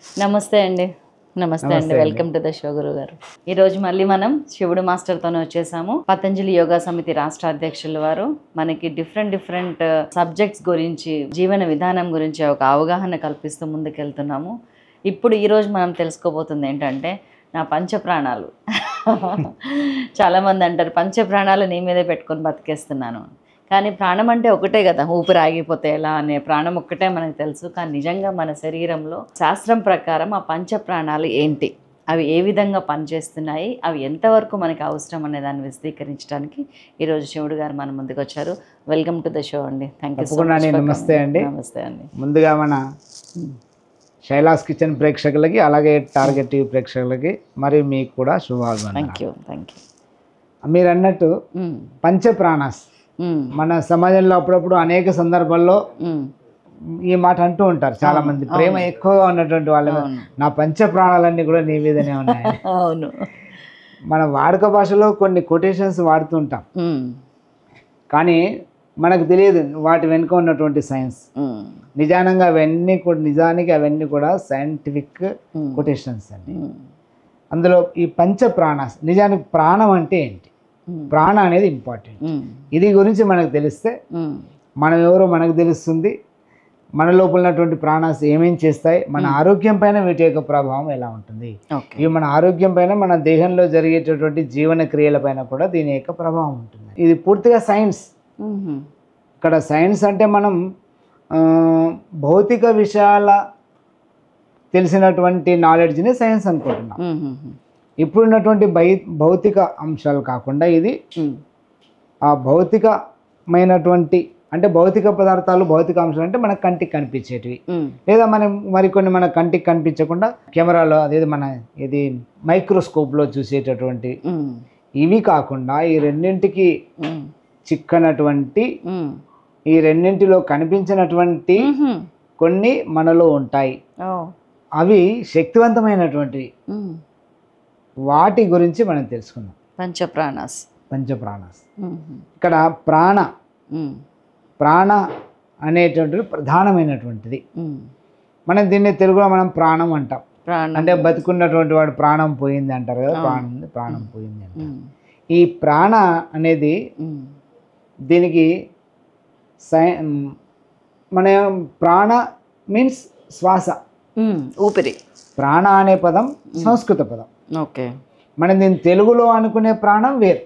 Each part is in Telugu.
నమస్తే అండి. నమస్తే అండి. వెల్కమ్ టు ద షో గురుగారు. ఈరోజు మళ్ళీ మనం శివుడు మాస్టర్తోనే వచ్చేసాము. పతంజలి యోగా సమితి రాష్ట్ర అధ్యక్షులు వారు మనకి డిఫరెంట్ సబ్జెక్ట్స్ గురించి, జీవన విధానం గురించి ఒక అవగాహన కల్పిస్తూ ముందుకెళ్తున్నాము. ఇప్పుడు ఈరోజు మనం తెలుసుకోబోతుంది ఏంటంటే నా పంచప్రాణాలు. చాలామంది అంటారు పంచప్రాణాలు నీ మీదే పెట్టుకొని బతికేస్తున్నాను. కానీ ప్రాణం అంటే ఒకటే కదా, ఊపిరి ఆగిపోతే ఎలా అనే ప్రాణం ఒక్కటే మనకు తెలుసు. కానీ నిజంగా మన శరీరంలో శాస్త్రం ప్రకారం ఆ పంచప్రాణాలు ఏంటి, అవి ఏ విధంగా పనిచేస్తున్నాయి, అవి ఎంతవరకు మనకి అవసరం అనే దాన్ని విశదీకరించడానికి ఈరోజు శివుడు గారు మన ముందుకు వచ్చారు. వెల్కమ్ టు ద షో అండి. Thank you so much. నమస్తే అండి. నమస్తే అండి. ముందుగా మన శైలాస్ కిచెన్ ప్రేక్షకులకి, అలాగే టార్గెట్ టీవీ ప్రేక్షకులకి మరి మీకు కూడా శుభాకాంక్షలు. Thank you. మీరు అన్నట్టు పంచప్రాణాస్ మన సమాజంలో అప్పుడప్పుడు అనేక సందర్భాల్లో ఈ మాట అంటూ ఉంటారు చాలా మంది. ప్రేమ ఎక్కువగా ఉన్నటువంటి వాళ్ళు, నా పంచ ప్రాణాలన్నీ కూడా నీ మీదనే ఉన్నాయి. అవును. మన వాడుక భాషలో కొన్ని కొటేషన్స్ వాడుతూ ఉంటాం, కానీ మనకు తెలియదు వాటి వెనుక ఉన్నటువంటి సైన్స్. నిజానికి అవన్నీ కూడా సైంటిఫిక్ కొటేషన్స్ అండి. అందులో ఈ పంచ ప్రాణాస్, నిజానికి ప్రాణం అంటే ఏంటి, ప్రాణ అనేది ఇంపార్టెంట్. ఇది గురించి మనకు తెలిస్తే మనం ఎవరో మనకు తెలుస్తుంది. మన లోపల ఉన్నటువంటి ప్రాణాస్ ఏమేం చేస్తాయి, మన ఆరోగ్యం పైన వీటి యొక్క ప్రభావం ఎలా ఉంటుంది, ఇవి మన ఆరోగ్యం పైన, మన దేహంలో జరిగేటటువంటి జీవన క్రియల పైన కూడా దీని యొక్క ప్రభావం ఉంటుంది. ఇది పూర్తిగా సైన్స్. ఇక్కడ సైన్స్ అంటే మనం భౌతిక విషయాల తెలిసినటువంటి నాలెడ్జ్ని సైన్స్ అనుకుంటున్నాం. ఇప్పుడున్నటువంటి భౌతిక అంశాలు కాకుండా ఇది ఆ భౌతికమైనటువంటి, అంటే భౌతిక పదార్థాలు, భౌతిక అంశాలు అంటే మన కంటికి కనిపించేటివి, లేదా మరికొన్ని మన కంటికి కనిపించకుండా కెమెరాలో అదేది మన ఇది మైక్రోస్కోప్లో చూసేటటువంటి ఇవి కాకుండా ఈ రెండింటికి చిక్కనటువంటి, ఈ రెండింటిలో కనిపించినటువంటి కొన్ని మనలో ఉంటాయి. అవి శక్తివంతమైనటువంటివి. వాటి గురించి మనం తెలుసుకుందాం. పంచప్రాణాస్. ఇక్కడ ప్రాణ అనేటువంటిది ప్రధానమైనటువంటిది. మనం దీన్ని తెలుగులో మనం ప్రాణం అంటాం. అంటే బతుకున్నటువంటి వాడు ప్రాణం పోయింది అంటారు కదా, ప్రాణం పోయింది అంటారు. ఈ ప్రాణ అనేది దీనికి మన ప్రాణ మీన్స్ శ్వాస, ఊపిరి. ప్రాణ అనే పదం సంస్కృత పదం. ఓకే. మనం దీన్ని తెలుగులో అనుకునే ప్రాణం వేరు.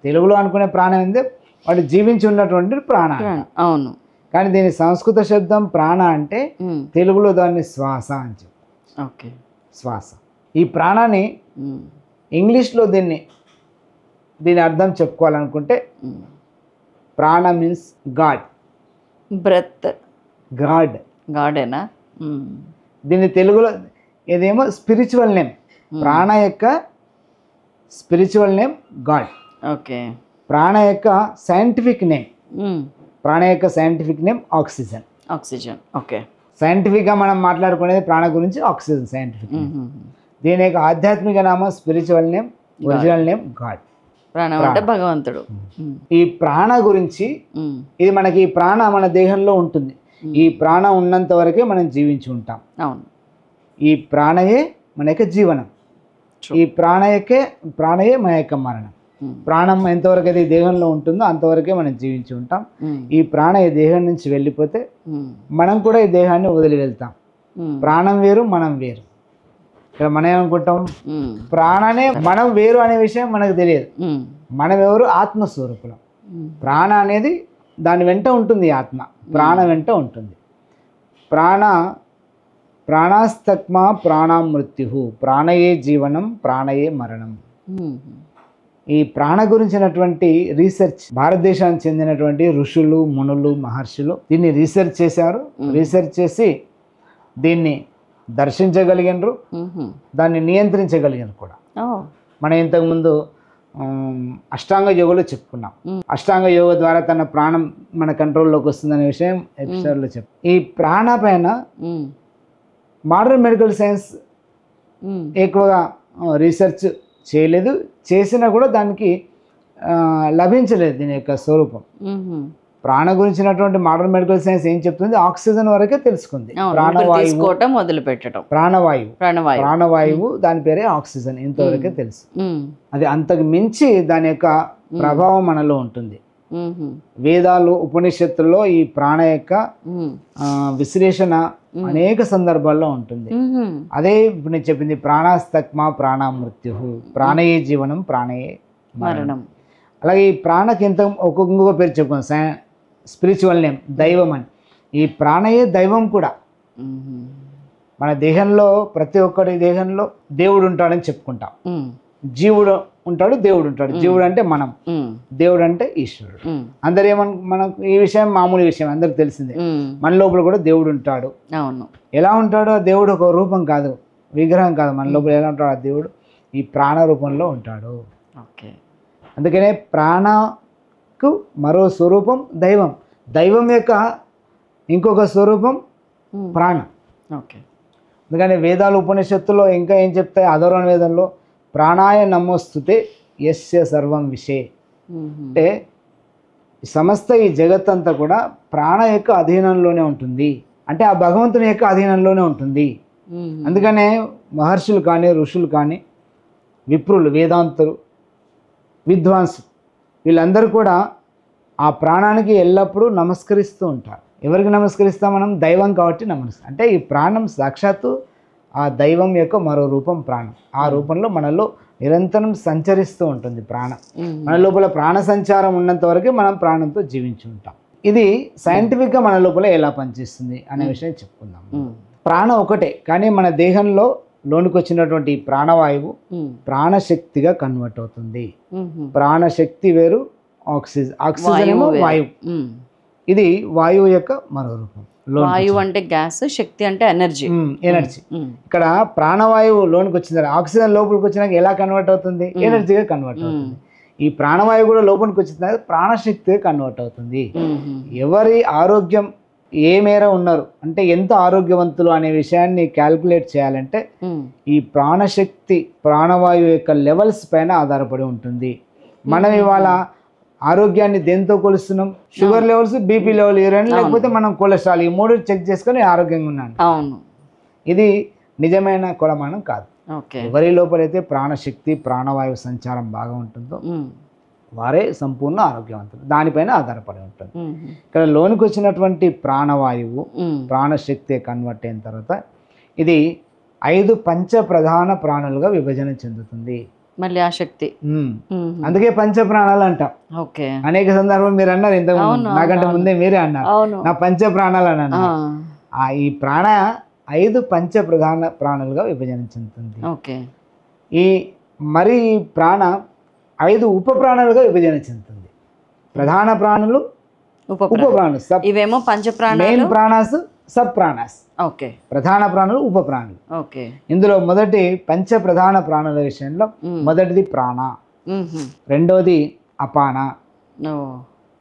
తెలుగులో అనుకునే ప్రాణం ఏంది, వాడు జీవించి ఉన్నటువంటి ప్రాణ. అవును. కానీ దీని సంస్కృత శబ్దం ప్రాణ అంటే, తెలుగులో దాన్ని శ్వాస అని చెప్పి. ఓకే. శ్వాస. ఈ ప్రాణాన్ని ఇంగ్లీష్లో దీని అర్థం చెప్పుకోవాలనుకుంటే ప్రాణ మీన్స్ గాడ్, బ్రెత్. గాడేనా? దీన్ని తెలుగులో ఇదేమో స్పిరిచువల్ నేమ్. ప్రాణ యొక్క స్పిరిచువల్ నేమ్ గాడ్. ఓకే. ప్రాణ యొక్క సైంటిఫిక్ నేమ్, ఆక్సిజన్. ఓకే. సైంటిఫిక్గా మనం మాట్లాడుకునేది ప్రాణ గురించి ఆక్సిజన్ సైంటిఫిక్. దీని యొక్క ఆధ్యాత్మిక నామం, spiritual name, original name God. ప్రాణం అంటే భగవంతుడు. ఈ ప్రాణ గురించి, ఇది మనకి ఈ ప్రాణ మన దేహంలో ఉంటుంది. ఈ ప్రాణం ఉన్నంత వరకే మనం జీవించి ఉంటాం. అవును. ఈ ప్రాణయే మన యొక్క జీవనం, ఈ ప్రాణయే మన యొక్క మరణం. ప్రాణం ఎంతవరకు అయితే దేహంలో ఉంటుందో అంతవరకే మనం జీవించి ఉంటాం. ఈ ప్రాణ ఈ దేహం నుంచి వెళ్ళిపోతే మనం కూడా ఈ దేహాన్ని వదిలి వెళ్తాం. ప్రాణం వేరు, మనం వేరు. ఇక్కడ మనం ఏమనుకుంటాం, ప్రాణనే మనం వేరు అనే విషయం మనకు తెలియదు. మనం ఎవరు, ఆత్మస్వరూపులం. ప్రాణ అనేది దాని వెంట ఉంటుంది, ఆత్మ ప్రాణ వెంట ఉంటుంది. ప్రాణాస్తక్మా ప్రాణా మృత్యు, ప్రాణయే జీవనం, ప్రాణయే మరణం. ఈ ప్రాణ గురించినటువంటి రీసెర్చ్ భారతదేశానికి చెందినటువంటి ఋషులు, మునులు, మహర్షులు దీన్ని రీసెర్చ్ చేశారు. రీసెర్చ్ చేసి దీన్ని దర్శించగలిగినరు, దాన్ని నియంత్రించగలిగినారు కూడా. మనం ఇంతకుముందు అష్టాంగ యోగలో చెప్పుకున్నాం. అష్టాంగ యోగ ద్వారా తన ప్రాణం మన కంట్రోల్లోకి వస్తుందనే విషయం ఎపిసోడ్లో చెప్పు. ఈ ప్రాణ పైన మోడర్న్ మెడికల్ సైన్స్ ఎక్కువగా రీసెర్చ్ చేయలేదు. చేసినా కూడా దానికి లభించలేదు దీని యొక్క స్వరూపం. ప్రాణ గురించినటువంటి మోడర్న్ మెడికల్ సైన్స్ ఏం చెప్తుంది, ఆక్సిజన్ వరకే తెలుసుకుంది. ప్రాణవాయువు తీసుకోవటం మొదలు పెట్టడం, ప్రాణవాయువు దాని పేరే ఆక్సిజన్, ఇంతవరకే తెలుసు. అది అంతకు మించి దాని యొక్క ప్రభావం మనలో ఉంటుంది. వేదాలు ఉపనిషత్తుల్లో ఈ ప్రాణ యొక్క విశ్లేషణ అనేక సందర్భాల్లో ఉంటుంది. అదే ఇప్పుడు నేను చెప్పింది, ప్రాణాస్తక్మ ప్రాణమృత్యు, ప్రాణయే జీవనం ప్రాణయే మరణం. అలాగే ఈ ప్రాణకి ఇంకొక పేరు చెప్పుకున్నాం, స్పిరిచువల్ నేమ్ దైవం అని. ఈ ప్రాణయే దైవం కూడా. మన దేహంలో ప్రతి ఒక్కరి దేహంలో దేవుడు ఉంటాడని చెప్పుకుంటాం. జీవుడు ఉంటాడు, దేవుడు ఉంటాడు. జీవుడు అంటే మనం, దేవుడు అంటే ఈశ్వరుడు. అందరు మనకు ఈ విషయం మామూలు విషయం, అందరికి తెలిసిందే. మన లోపల కూడా దేవుడు ఉంటాడు. ఎలా ఉంటాడో దేవుడు ఒక రూపం కాదు, విగ్రహం కాదు. మన లోపల ఎలా ఉంటాడు ఆ దేవుడు, ఈ ప్రాణ రూపంలో ఉంటాడు. అందుకనే ప్రాణకు మరో స్వరూపం దైవం, దైవం యొక్క ఇంకొక స్వరూపం ప్రాణం. అందుకని వేదాలు ఉపనిషత్తుల్లో ఇంకా ఏం చెప్తాయి, అధర్వణ వేదంలో ప్రాణాయ నమోస్తుతే యస్య సర్వం విషే, అంటే సమస్త ఈ జగత్తంతా కూడా ప్రాణ యొక్క అధీనంలోనే ఉంటుంది, అంటే ఆ భగవంతుని యొక్క అధీనంలోనే ఉంటుంది. అందుకనే మహర్షులు కానీ ఋషులు కానీ విప్రులు వేదాంతులు విద్వాంసులు వీళ్ళందరూ కూడా ఆ ప్రాణానికి ఎల్లప్పుడూ నమస్కరిస్తూ ఉంటారు. ఎవరికి నమస్కరిస్తాం మనం, దైవం కాబట్టి నమస్కారం. అంటే ఈ ప్రాణం సాక్షాత్తు ఆ దైవం యొక్క మరో రూపం ప్రాణం. ఆ రూపంలో మనలో నిరంతరం సంచరిస్తూ ఉంటుంది ప్రాణం. మన లోపల ప్రాణ సంచారం ఉన్నంత వరకే మనం ప్రాణంతో జీవించి ఉంటాం. ఇది సైంటిఫిక్గా మన లోపల ఎలా పనిచేస్తుంది అనే విషయం చెప్పుకుందాం. ప్రాణం ఒకటే, కానీ మన దేహంలో లోనికి వచ్చినటువంటి ప్రాణవాయువు ప్రాణశక్తిగా కన్వర్ట్ అవుతుంది. ప్రాణశక్తి వేరు, ఆక్సిజన్ ఏమో వాయువు. ఇది వాయువు యొక్క మరో రూపం. వాయువు అంటే గ్యాస్, శక్తి అంటే ఎనర్జీ. ఇక్కడ ప్రాణవాయువు లోనికి వచ్చింది, ఆక్సిజన్ లోపలికి వచ్చినాక ఎలా కన్వర్ట్ అవుతుంది, ఎనర్జీగా కన్వర్ట్ అవుతుంది. ఈ ప్రాణవాయువు కూడా లోపలికి వచ్చిన ప్రాణశక్తిగా కన్వర్ట్ అవుతుంది. ఎవరి ఆరోగ్యం ఏ మేర ఉన్నారు అంటే ఎంత ఆరోగ్యవంతులు అనే విషయాన్ని క్యాల్కులేట్ చేయాలంటే ఈ ప్రాణశక్తి ప్రాణవాయువు యొక్క లెవెల్స్ పైన ఆధారపడి ఉంటుంది. మనం ఇవాళ ఆరోగ్యాన్ని దేంతో కొలుస్తున్నాం, sugar levels, BP level, urine, లేకపోతే మనం కొలెస్ట్రాల్, ఈ మూడు చెక్ చేసుకొని ఆరోగ్యంగా ఉన్నాను. ఇది నిజమైన కొలమానం కాదు. ఎవరి లోపలైతే ప్రాణశక్తి ప్రాణవాయువు సంచారం బాగా ఉంటుందో వారే సంపూర్ణ ఆరోగ్యవంతులు, దానిపైన ఆధారపడి ఉంటుంది. ఇక్కడ లోనికి వచ్చినటువంటి ప్రాణవాయువు ప్రాణశక్తి కన్వర్ట్ అయిన తర్వాత ఇది 5 పంచ ప్రధాన ప్రాణులుగా విభజన చెందుతుంది. మళ్ళీ ఆ శక్తి, అందుకే పంచ ప్రాణాలు అంటాం. అనేక సందర్భం మీరు అన్నారు, ఇంతకు నాకంటే ముందే మీరే అన్నారు, నా పంచ ప్రాణాలు అని అన్నారు. ఈ ప్రాణ 5 పంచ ప్రధాన ప్రాణులుగా విభజన చెందుతుంది. ఈ మరి ప్రాణ 5 ఉప ప్రాణులుగా విభజన చెందుతుంది. ప్రధాన ప్రాణులు, ఉప ప్రాణులు, ఇవేమో పంచ ప్రాణాలు, మెయిన్ ప్రాణాస్, సబ్ ప్రాణాస్. ప్రధాన ప్రాణులు, ఉప ప్రాణులు. ఇందులో మొదటి పంచ ప్రధాన ప్రాణుల విషయంలో మొదటిది ప్రాణ, రెండోది అపాన,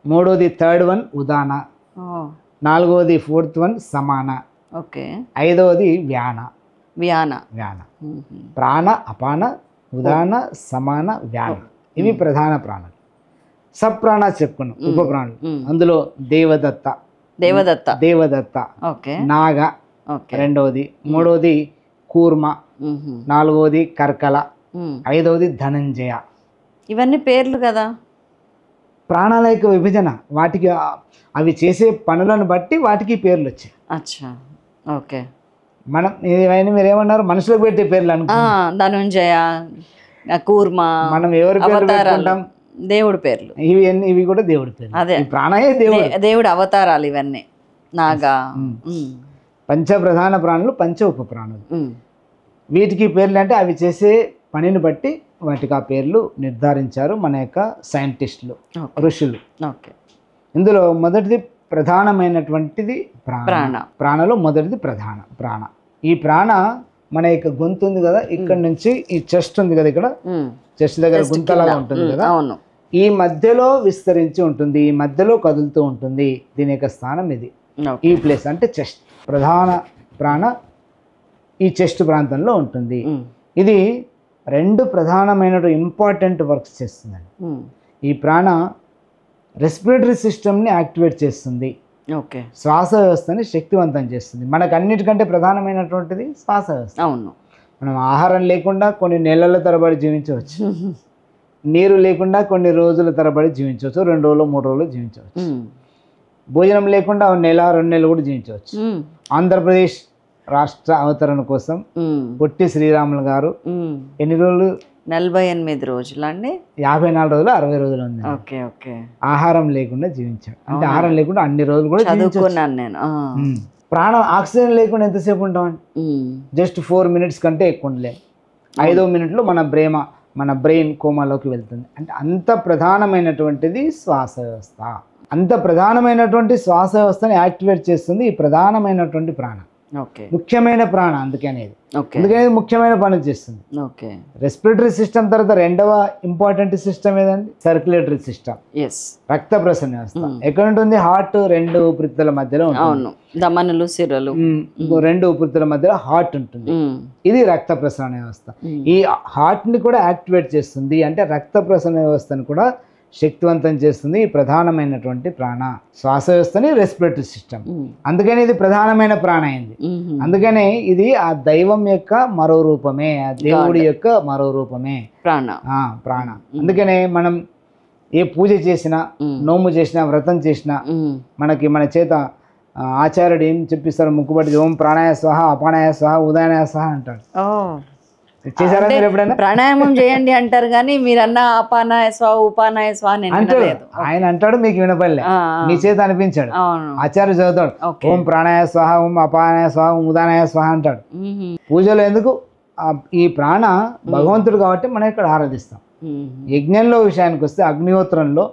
మూడోది థర్డ్ వన్ ఉదాన, నాలుగోది ఫోర్త్ వన్ సమాన, ఐదవది వ్యాన. ప్రాణ, అపాన, ఉదాన, సమాన, వ్యాన, ఇవి ప్రధాన ప్రాణులు. సబ్ ప్రాణ చెప్పుకున్నాం, ఉప ప్రాణులు. అందులో దేవదత్త, నాగ రెండవది, మూడవది కూర్మ, నాలుగవది కర్కల, ఐదవది ధనంజయ. ఇవన్నీ పేర్లు కదా, ప్రాణాల యొక్క విభజన. వాటికి అవి చేసే పనులను బట్టి వాటికి పేర్లు వచ్చాయి. మనం ఇవన్నీ మీరు ఏమన్నారు, మనుషులకు పెట్టే పేర్లు అనుకుంటాం. ధనంజయ, కూర్మ, మనం ఎవరి పేర్లు పెట్టుకుంటాం, దేవుడి పేర్లు. ఇవి కూడా దేవుడి పేర్లు. అదే ప్రాణయే దేవుడి అవతారాలు ఇవన్నీ. నాగా పంచ ప్రధాన ప్రాణులు, పంచ ఉప ప్రాణులు. వీటికి పేర్లు అంటే అవి చేసే పనిని బట్టి వాటికి ఆ పేర్లు నిర్ధారించారు మన యొక్క సైంటిస్టులు, ఋషులు. ఇందులో మొదటిది ప్రధానమైనటువంటిది ప్రాణ. ప్రాణలో మొదటిది ప్రధాన ప్రాణ. ఈ ప్రాణ మన యొక్క గొంతు ఉంది కదా, ఇక్కడ నుంచి ఈ చెస్ట్ ఉంది కదా, ఇక్కడ చెస్ట్ దగ్గర గుంతలాగా ఉంటుంది కదా, ఈ మధ్యలో విస్తరించి ఉంటుంది, ఈ మధ్యలో కదులుతూ ఉంటుంది. దీని యొక్క స్థానం ఇది, ఈ ప్లేస్ అంటే చెస్ట్. ప్రధాన ప్రాణ ఈ చెస్ట్ ప్రాంతంలో ఉంటుంది. ఇది 2 ప్రధానమైన ఇంపార్టెంట్ వర్క్స్ చేస్తుందండి. ఈ ప్రాణ రెస్పిరేటరీ సిస్టమ్ని యాక్టివేట్ చేస్తుంది, ఓకే. శ్వాస వ్యవస్థని శక్తివంతం చేస్తుంది. మనకు అన్నిటికంటే ప్రధానమైనటువంటిది శ్వాస వ్యవస్థ. అవును. మనం ఆహారం లేకుండా కొన్ని నెలల తరబడి జీవించవచ్చు, నీరు లేకుండా కొన్ని రోజుల తరబడి జీవించవచ్చు, 2 రోజులు 3 రోజులు జీవించవచ్చు, భోజనం లేకుండా 1 నెల 2 నెలలు కూడా జీవించవచ్చు. ఆంధ్రప్రదేశ్ రాష్ట్ర అవతరణ కోసం పొట్టి శ్రీరాములు గారు ఎన్ని రోజులు? 48 రోజులు అండి. 54 రోజులు 60 రోజులు ఉంది. Okay okay. ఆహారం లేకుండా జీవించాడు. అంటే ఆహారం లేకుండా అన్ని రోజులు కూడా చదువుకున్నాను నేను. ప్రాణం ఆక్సిజన్ లేకుండా ఎంతసేపు ఉంటామండి? జస్ట్ 4 మినిట్స్ కంటే ఎక్కువ ఉండలేము. 5వ మినిట్లో మన బ్రెయిన్ కోమాలోకి వెళ్తుంది. అంటే అంత ప్రధానమైనటువంటిది శ్వాస వ్యవస్థ. అంత ప్రధానమైనటువంటి శ్వాస వ్యవస్థని యాక్టివేట్ చేస్తుంది ఈ ప్రధానమైనటువంటి ప్రాణం. ఓకే. ముఖ్యమైన ప్రాణం అందుకనేది. ఓకే. అందుకనేది ముఖ్యమైన పని చేస్తుంది. ఓకే. రెస్పిరేటరీ సిస్టమ్ తర్వాత 2వ ఇంపార్టెంట్ సిస్టమ్ ఏదండి? Circulatory system. ఎస్. రక్త ప్రసరణ వ్యవస్థ. ఎక్కడ ఉంటుంది? హార్ట్ 2 ఊపిరితిత్తుల మధ్యలో ఉంటుంది. అవును. ధమనులు, సిరలు. 2 ఊపిరితిత్తుల మధ్యలో హార్ట్ ఉంటుంది. ఇది రక్త ప్రసరణ వ్యవస్థ. ఈ హార్ట్ ని కూడా యాక్టివేట్ చేస్తుంది. అంటే రక్త ప్రసరణ వ్యవస్థను కూడా శక్తివంతం చేస్తుంది ఈ ప్రధానమైనటువంటి ప్రాణ. శ్వాస వ్యవస్థని రెస్పిరేటరీ సిస్టమ్. అందుకని ఇది ప్రధానమైన ప్రాణ అయింది. అందుకనే ఇది ఆ దైవం యొక్క మరో రూపమే, ఆ దేవుడి యొక్క మరో రూపమే ప్రాణ. అందుకనే మనం ఏ పూజ చేసినా, నోము చేసినా, వ్రతం చేసినా మన చేత ఆచార్యుడు ఏం చెప్పిస్తారు? ముక్కుబడి ఓం ప్రాణాయ స్వాహ, అపానాయ స్వాహ, ఉదయానాయ స్వాహ అంటాడు. చేశారా మీరు ఎప్పుడైనా? ప్రాణాయామం చేయండి అంటారు కానీ మీరు అన్న అపానాయ స్వాహ, ఉపానాయ స్వాహ అంటాడు. ఆయన అంటాడు, మీకు వినపడలే, మీ చేత అనిపించాడు. ఆచార్య చదువుతాడు ఓం ప్రాణాయ స్వాహ, ఓం అపానాయ స్వాహ, ఓం ఉదానాయ స్వాహ అంటాడు. పూజలో ఎందుకు? ఈ ప్రాణ భగవంతుడు కాబట్టి మనం ఇక్కడ ఆరాధిస్తాం. యజ్ఞంలో విషయానికి వస్తే అగ్నిహోత్రంలో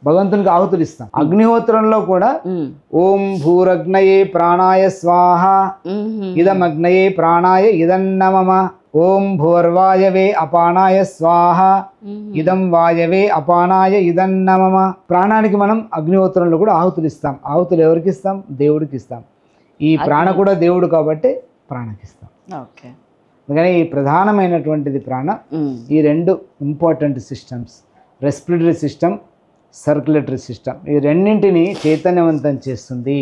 భగవంతునికి ఆహుతులు ఇస్తాం. అగ్నిహోత్రంలో కూడా ఓం భూరగ్నయే ప్రాణాయ స్వాహ, ఇదం అగ్నయే ప్రాణాయ ఇదన్నమమ, ఓం భూర్వాయవే అపానాయ స్వాహ, ఇదం వాయవే అపానాయ ఇదన్నమమ. ప్రాణానికి మనం అగ్నిహోత్రంలో కూడా ఆహుతులు ఇస్తాం. ఆహుతులు ఎవరికి ఇస్తాం? దేవుడికి ఇస్తాం. ఈ ప్రాణ కూడా దేవుడు కాబట్టి ప్రాణకి ఇస్తాం. అందుకని ఈ ప్రధానమైనటువంటిది ప్రాణ. ఈ 2 important systems, respiratory system, circulatory system, ఈ రెండింటిని చైతన్యవంతం చేస్తుంది,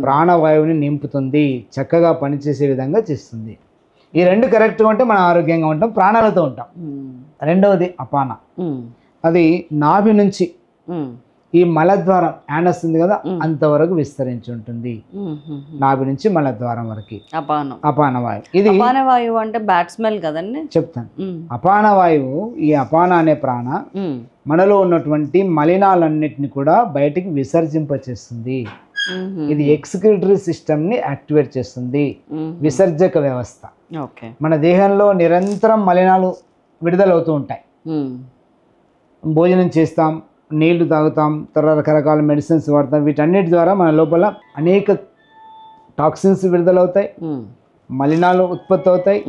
ప్రాణవాయువుని నింపుతుంది, చక్కగా పనిచేసే విధంగా చేస్తుంది. ఈ 2 కరెక్ట్గా ఉంటే మనం ఆరోగ్యంగా ఉంటాం, ప్రాణాలతో ఉంటాం. 2వది అపాన. అది నాభి నుంచి ఈ మలద్వారం యానస్ ఉంది కదా, అంతవరకు విస్తరించి ఉంటుంది. నాభి నుంచి మలద్వారం వరకు అపానవాయువు. ఇది అపానవాయువు అంటే బ్యాడ్ స్మెల్ కదండి. చెప్తాను. అపానవాయువు, ఈ అపాన అనే ప్రాణ మనలో ఉన్నటువంటి మలినాలన్నిటిని కూడా బయటికి విసర్జింపచేస్తుంది. ఇది ఎక్స్క్రిటరీ సిస్టమ్ ని యాక్టివేట్ చేస్తుంది, విసర్జక వ్యవస్థ. మన దేహంలో నిరంతరం మలినాలు విడుదలవుతూ ఉంటాయి. భోజనం చేస్తాం, నీళ్లు తాగుతాం, తర్వాత రకరకాల మెడిసిన్స్ వాడతాం. వీటన్నిటి ద్వారా మన లోపల అనేక టాక్సిన్స్ విడుదలవుతాయి, మలినాలు ఉత్పత్తి అవుతాయి,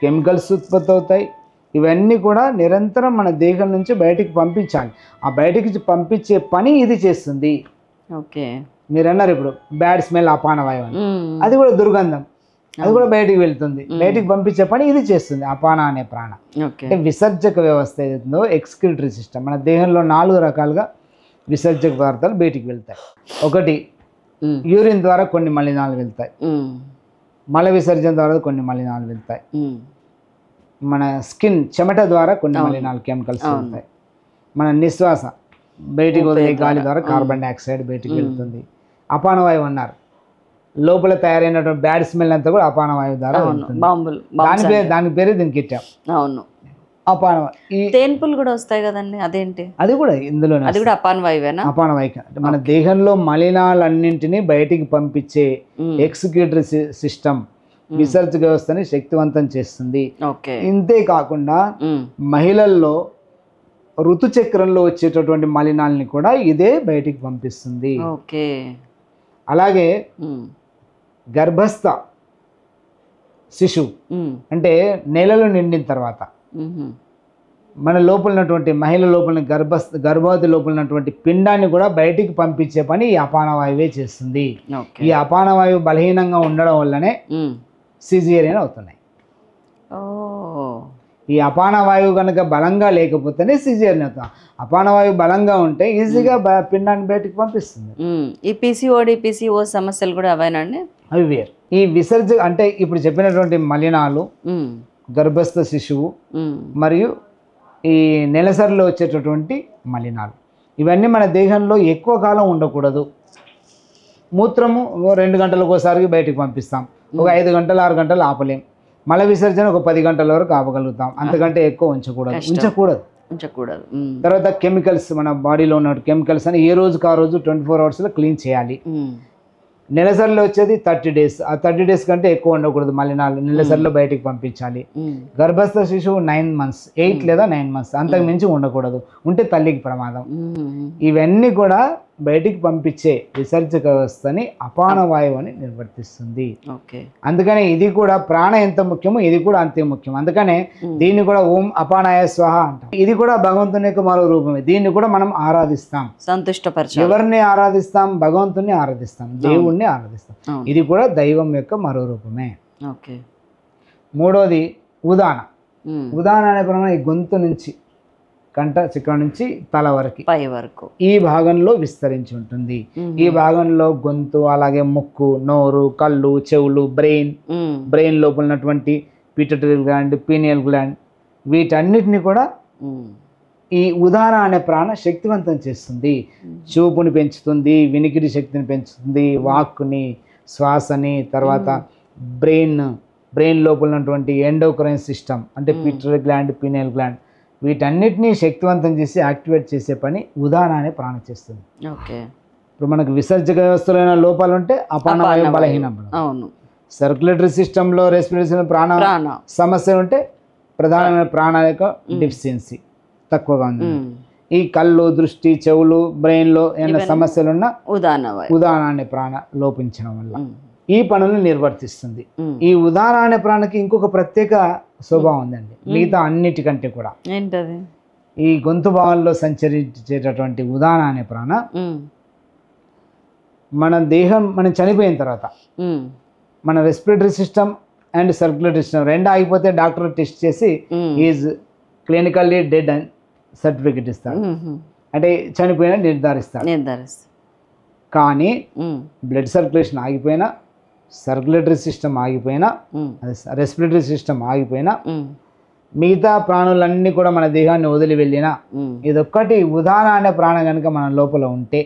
కెమికల్స్ ఉత్పత్తి అవుతాయి. ఇవన్నీ కూడా నిరంతరం మన దేహం నుంచి బయటికి పంపించాలి. ఆ బయటికి పంపించే పని ఇది చేస్తుంది. ఓకే. మీరు అన్నారు ఇప్పుడు బ్యాడ్ స్మెల్ అపానవాయువు అని, అది కూడా దుర్గంధం, అది కూడా బయటికి వెళ్తుంది. బయటికి పంపించే పని ఇది చేస్తుంది అపాన అనే ప్రాణ. అంటే విసర్జక వ్యవస్థ ఏదైతుందో ఎక్స్క్రిటరీ సిస్టమ్. మన దేహంలో 4 రకాలుగా విసర్జక పదార్థాలు బయటికి వెళ్తాయి. ఒకటి యూరిన్ ద్వారా కొన్ని మలినాలు వెళ్తాయి, మల విసర్జన ద్వారా కొన్ని మలినాలు వెళ్తాయి, మన స్కిన్ చెమట ద్వారా కొన్ని మలినాలు కెమికల్స్ వెళ్తాయి, మన నిశ్వాస బయటికి వదిలే గాలి ద్వారా కార్బన్ డైఆక్సైడ్ బయటికి వెళ్తుంది. అపానవాయువు అన్నారు, లోపల తయారైనటువంటి బ్యాడ్ స్మెల్ అంతా కూడా అపానవాయువు ద్వారా వెళ్తుంది. దాని పేరు దీనికి ఇచ్చాం. అవును. అపానవాయు. తేన్పులు కూడా వస్తాయి కదండి, అదేంటి? అది కూడా ఇందులోనే, అది కూడా అపానవాయువేనా? అపానవాయువు అంటే మన దేహంలో మలినాలన్నింటినీ బయటికి పంపించే ఎక్స్క్రిటరీ సిస్టమ్, విసర్జక వ్యవస్థని శక్తివంతం చేస్తుంది. ఇంతే కాకుండా మహిళల్లో ఋతుచక్రంలో వచ్చేటటువంటి మలినాల్ని కూడా ఇదే బయటికి పంపిస్తుంది. అలాగే గర్భస్థ శిశువు అంటే నెలలు నిండిన తర్వాత మన లోపల ఉన్నటువంటి మహిళ లోపల గర్భవతి లోపల ఉన్నటువంటి పిండాన్ని కూడా బయటికి పంపించే పని ఈ అపానవాయువే చేస్తుంది. ఈ అపానవాయువు బలహీనంగా ఉండడం వల్లనే సిజేరియన్ అవుతున్నాయి. ఈ అపాన వాయువు కనుక బలంగా లేకపోతేనే సిజేరియన్ అవుతాం. అపాన వాయువు బలంగా ఉంటే ఈజీగా పిండాన్ని బయటికి పంపిస్తుంది. ఈ పిసిఓడి పిసిఓ సమస్యలు కూడా అవేనండి? అవి వేరు. ఈ అంటే ఇప్పుడు చెప్పినటువంటి మలినాలు, గర్భస్థ శిశువు మరియు ఈ నెలసరిలో వచ్చేటటువంటి మలినాలు, ఇవన్నీ మన దేహంలో ఎక్కువ కాలం ఉండకూడదు. మూత్రము 2 గంటలకు ఒకసారి బయటికి పంపిస్తాం, ఒక 5 గంటలు 6 గంటలు ఆపలేం. మల విసర్జన ఒక 10 గంటల వరకు ఆపగలుగుతాం, అంతకంటే ఎక్కువ ఉంచకూడదు. తర్వాత కెమికల్స్, మన బాడీలో ఉన్న కెమికల్స్ అని ఏ రోజుకి ఆ రోజు 24 అవర్స్లో క్లీన్ చేయాలి. నెలసరిలో వచ్చేది 30 days, ఆ 30 days కంటే ఎక్కువ ఉండకూడదు మలినాలు, నెలసరిలో బయటికి పంపించాలి. గర్భస్థ శిశువు 9 months, 8 లేదా 9 months, అంతకు మించి ఉండకూడదు, ఉంటే తల్లికి ప్రమాదం. ఇవన్నీ కూడా బయటికి పంపించే విసర్జక వ్యవస్థని అపాన వాయువు అని నిర్వర్తిస్తుంది. అందుకనే ఇది కూడా ప్రాణ ఎంత ముఖ్యమో ఇది కూడా అంతే ముఖ్యం. అందుకనే దీన్ని కూడా ఓం అపానాయ స్వాహ అంటాం. ఇది కూడా భగవంతుని యొక్క మరో రూపమే. దీన్ని కూడా మనం ఆరాధిస్తాం, సంతుష్టపరచాలి. ఎవరిని ఆరాధిస్తాం? భగవంతుని ఆరాధిస్తాం, దేవుణ్ణి ఆరాధిస్తాం. ఇది కూడా దైవం యొక్క మరో రూపమే. మూడోది ఉదాన. ఉదాన అనే ప్రమాణం ఈ గొంతు నుంచి కంఠ చిక్రం నుంచి తల వరకు పై వరకు ఈ భాగంలో విస్తరించి ఉంటుంది. ఈ భాగంలో గొంతు, అలాగే ముక్కు, నోరు, కళ్ళు, చెవులు, బ్రెయిన్ లోపల ఉన్నటువంటి పిట్యూటరీ గ్లాండ్, పీనియల్ గ్లాండ్, వీటన్నిటిని కూడా ఈ ఉదాన అనే ప్రాణ శక్తివంతం చేస్తుంది. చూపుని పెంచుతుంది, వినికిడి శక్తిని పెంచుతుంది, వాక్కుని, శ్వాసని, తర్వాత బ్రెయిన్ లోపల ఉన్నటువంటి ఎండోక్రైన్ సిస్టమ్ అంటే పిట్యూటరీ గ్లాండ్, పీనియల్ గ్లాండ్, వీటన్నిటినీ శక్తివంతం చేసి యాక్టివేట్ చేసే పని ఉదాన అనే ప్రాణం చేస్తుంది. ఇప్పుడు మనకు విసర్జక వ్యవస్థలో లోపాలు ఉంటే అపాన వాయువు బలహీనం, సర్క్యులేటరీ సిస్టంలో రెస్పిరేషన్ ప్రాణ సమస్య ఉంటే ప్రధానమైన ప్రాణాల యొక్క డెఫిషియన్సీ తక్కువగా ఉంది. ఈ కళ్ళు, దృష్టి, చెవులు, బ్రెయిన్లో ఏమైనా సమస్యలున్నా ఉదాన అనే ప్రాణ లోపించడం వల్ల ఈ పనులను నిర్వర్తిస్తుంది. ఈ ఉదాన అనే ప్రాణకి ఇంకొక ప్రత్యేక స్వభావం ఉందండి, మిగతా అన్నిటికంటే కూడా. ఏంటది? ఈ గొంతు భాగంలో సంచరించేటటువంటి ఉదాన అనే ప్రాణ మన దేహం మనం చనిపోయిన తర్వాత మన respiratory system and circulatory system రెండు ఆగిపోతే డాక్టర్ టెస్ట్ చేసి ఈజ్ క్లినికల్లీ డెడ్ అని సర్టిఫికెట్ ఇస్తాడు, అంటే చనిపోయినా నిర్ధారిస్తాడు. కానీ బ్లడ్ సర్క్యులేషన్ ఆగిపోయినా, సర్క్యులేటరీ సిస్టమ్ ఆగిపోయినా, రెస్పిరేటరీ సిస్టమ్ ఆగిపోయినా, మిగతా ప్రాణులన్నీ కూడా మన దేహాన్ని వదిలి వెళ్ళినా, ఇదొక్కటి ఉదాన అనే ప్రాణం కనుక మన లోపల ఉంటే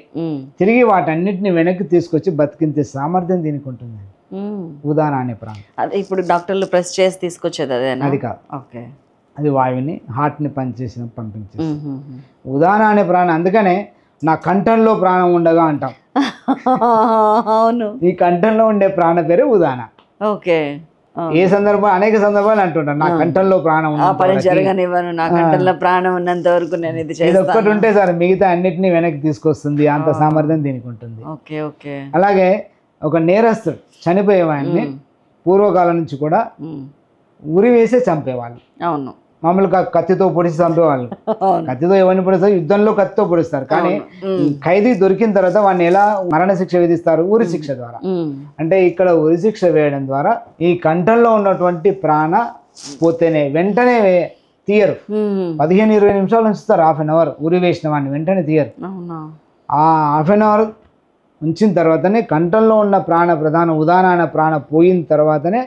తిరిగి వాటన్నిటిని వెనక్కి తీసుకొచ్చి బతికించే సామర్థ్యం దీనికి ఉంటుంది. ఉదాన అనే ప్రాణం అదే ఇప్పుడు డాక్టర్లు ప్రెస్ చేసి తీసుకొచ్చేది అది కాదు, అది వాయువుని, హార్ట్ని పనిచేసిన పంపించేసి. ఉదాన అనే ప్రాణం, అందుకనే నా కంఠంలో ప్రాణం ఉండగా అంటాం. అవును, ఈ కంఠంలో ఉండే ప్రాణ పేరు ఉదాన. ఏ సందర్భం, అనేక సందర్భాలు అంటుంటారు నా కంఠంలో ప్రాణం జరగనివ్వను, నా కంఠంలో ప్రాణం ఉన్నంత వరకు నేను ఇది ఒక్కటి ఉంటే సార్ మిగతా అన్నిటిని వెనక్కి తీసుకొస్తుంది, అంత సామర్థ్యం దీనికి ఉంటుంది. అలాగే ఒక నేరస్తుడు చనిపోయేవాడిని పూర్వకాలం నుంచి కూడా ఉరి వేసే చంపేవాళ్ళు. అవును, మామూలుగా కత్తితో పొడిచి చంపేవాళ్ళు. కత్తితో ఎవరిని పొడిస్తారు? యుద్ధంలో కత్తితో పొడిస్తారు. కానీ ఖైదీ దొరికిన తర్వాత వాడిని ఎలా మరణ శిక్ష విధిస్తారు? ఉరి శిక్ష ద్వారా. అంటే ఇక్కడ ఉరి శిక్ష వేయడం ద్వారా ఈ కంఠంలో ఉన్నటువంటి ప్రాణ పోతేనే వెంటనే తీయరు, 15-20 నిమిషాలు ఉంచుతారు, 1/2 hour ఉరి వేసిన వాడిని వెంటనే తీయరు. ఆ 1/2 hour ఉంచిన తర్వాతనే కంఠంలో ఉన్న ప్రాణ ప్రధాన ఉదాన ప్రాణ పోయిన తర్వాతనే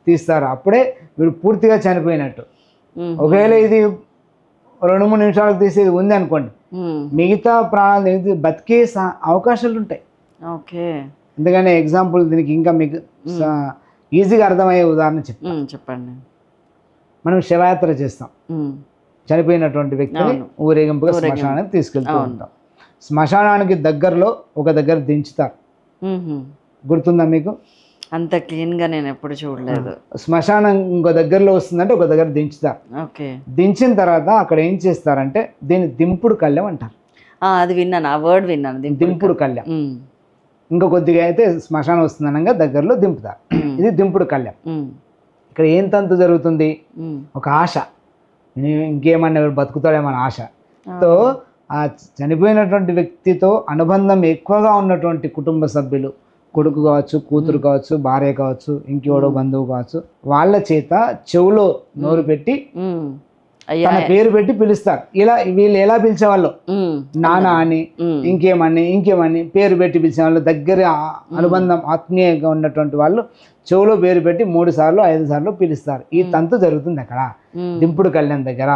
తీస్తారు. అప్పుడే వీడు పూర్తిగా చనిపోయినట్టు. ఒకవేళ ఇది 2-3 నిమిషాలకు తీసేది ఉంది అనుకోండి, మిగతా ప్రాణాలు బతికే అవకాశాలు ఉంటాయి. అందుకని ఎగ్జాంపుల్ దీనికి ఇంకా మీకు ఈజీగా అర్థమయ్యే ఉదాహరణ చెప్పండి. మనం శవయాత్ర చేస్తాం, చనిపోయినటువంటి వ్యక్తిని ఊరేగింపుగా శ్మశానానికి తీసుకెళ్తూ ఉంటాం. శ్మశానానికి దగ్గరలో ఒక దగ్గర దించుతారు, గుర్తుందా మీకు? అంత క్లీన్ గా నేను ఎప్పుడు చూడలేదు. శ్మశానం ఇంకో దగ్గరలో వస్తుందంటే ఒక దగ్గర దించుతారు. దించిన తర్వాత అక్కడ ఏం చేస్తారంటే దీన్ని దింపుడు కళ్యం అంటారు. అది విన్నాను, ఆ వర్డ్ విన్నాను, దింపుడు కళ్యం. ఇంకా కొద్దిగా అయితే శ్మశానం వస్తుందనగా దగ్గరలో దింపుతారు, ఇది దింపుడు కళ్యం. ఇక్కడ ఏం తంతు జరుగుతుంది? ఒక ఆశ, ఇంకేమన్నా బతుకుతాడేమన్న ఆశతో ఆ చనిపోయినటువంటి వ్యక్తితో అనుబంధం ఎక్కువగా ఉన్నటువంటి కుటుంబ సభ్యులు, కొడుకు కావచ్చు, కూతురు కావచ్చు, భార్య కావచ్చు, ఇంకెవడో బంధువు కావచ్చు, వాళ్ళ చేత చెవులో నోరు పెట్టి తన పేరు పెట్టి పిలుస్తారు. ఇలా వీళ్ళు ఎలా పిలిచేవాళ్ళు, నాన్న అని, ఇంకేమని పేరు పెట్టి పిలిచేవాళ్ళు. దగ్గర అనుబంధం ఆత్మీయంగా ఉన్నటువంటి వాళ్ళు చెవులో పేరు పెట్టి 3 సార్లు 5 సార్లు పిలుస్తారు. ఈ తంతు జరుగుతుంది అక్కడ దింపుడు కళ్యాణ్ దగ్గర.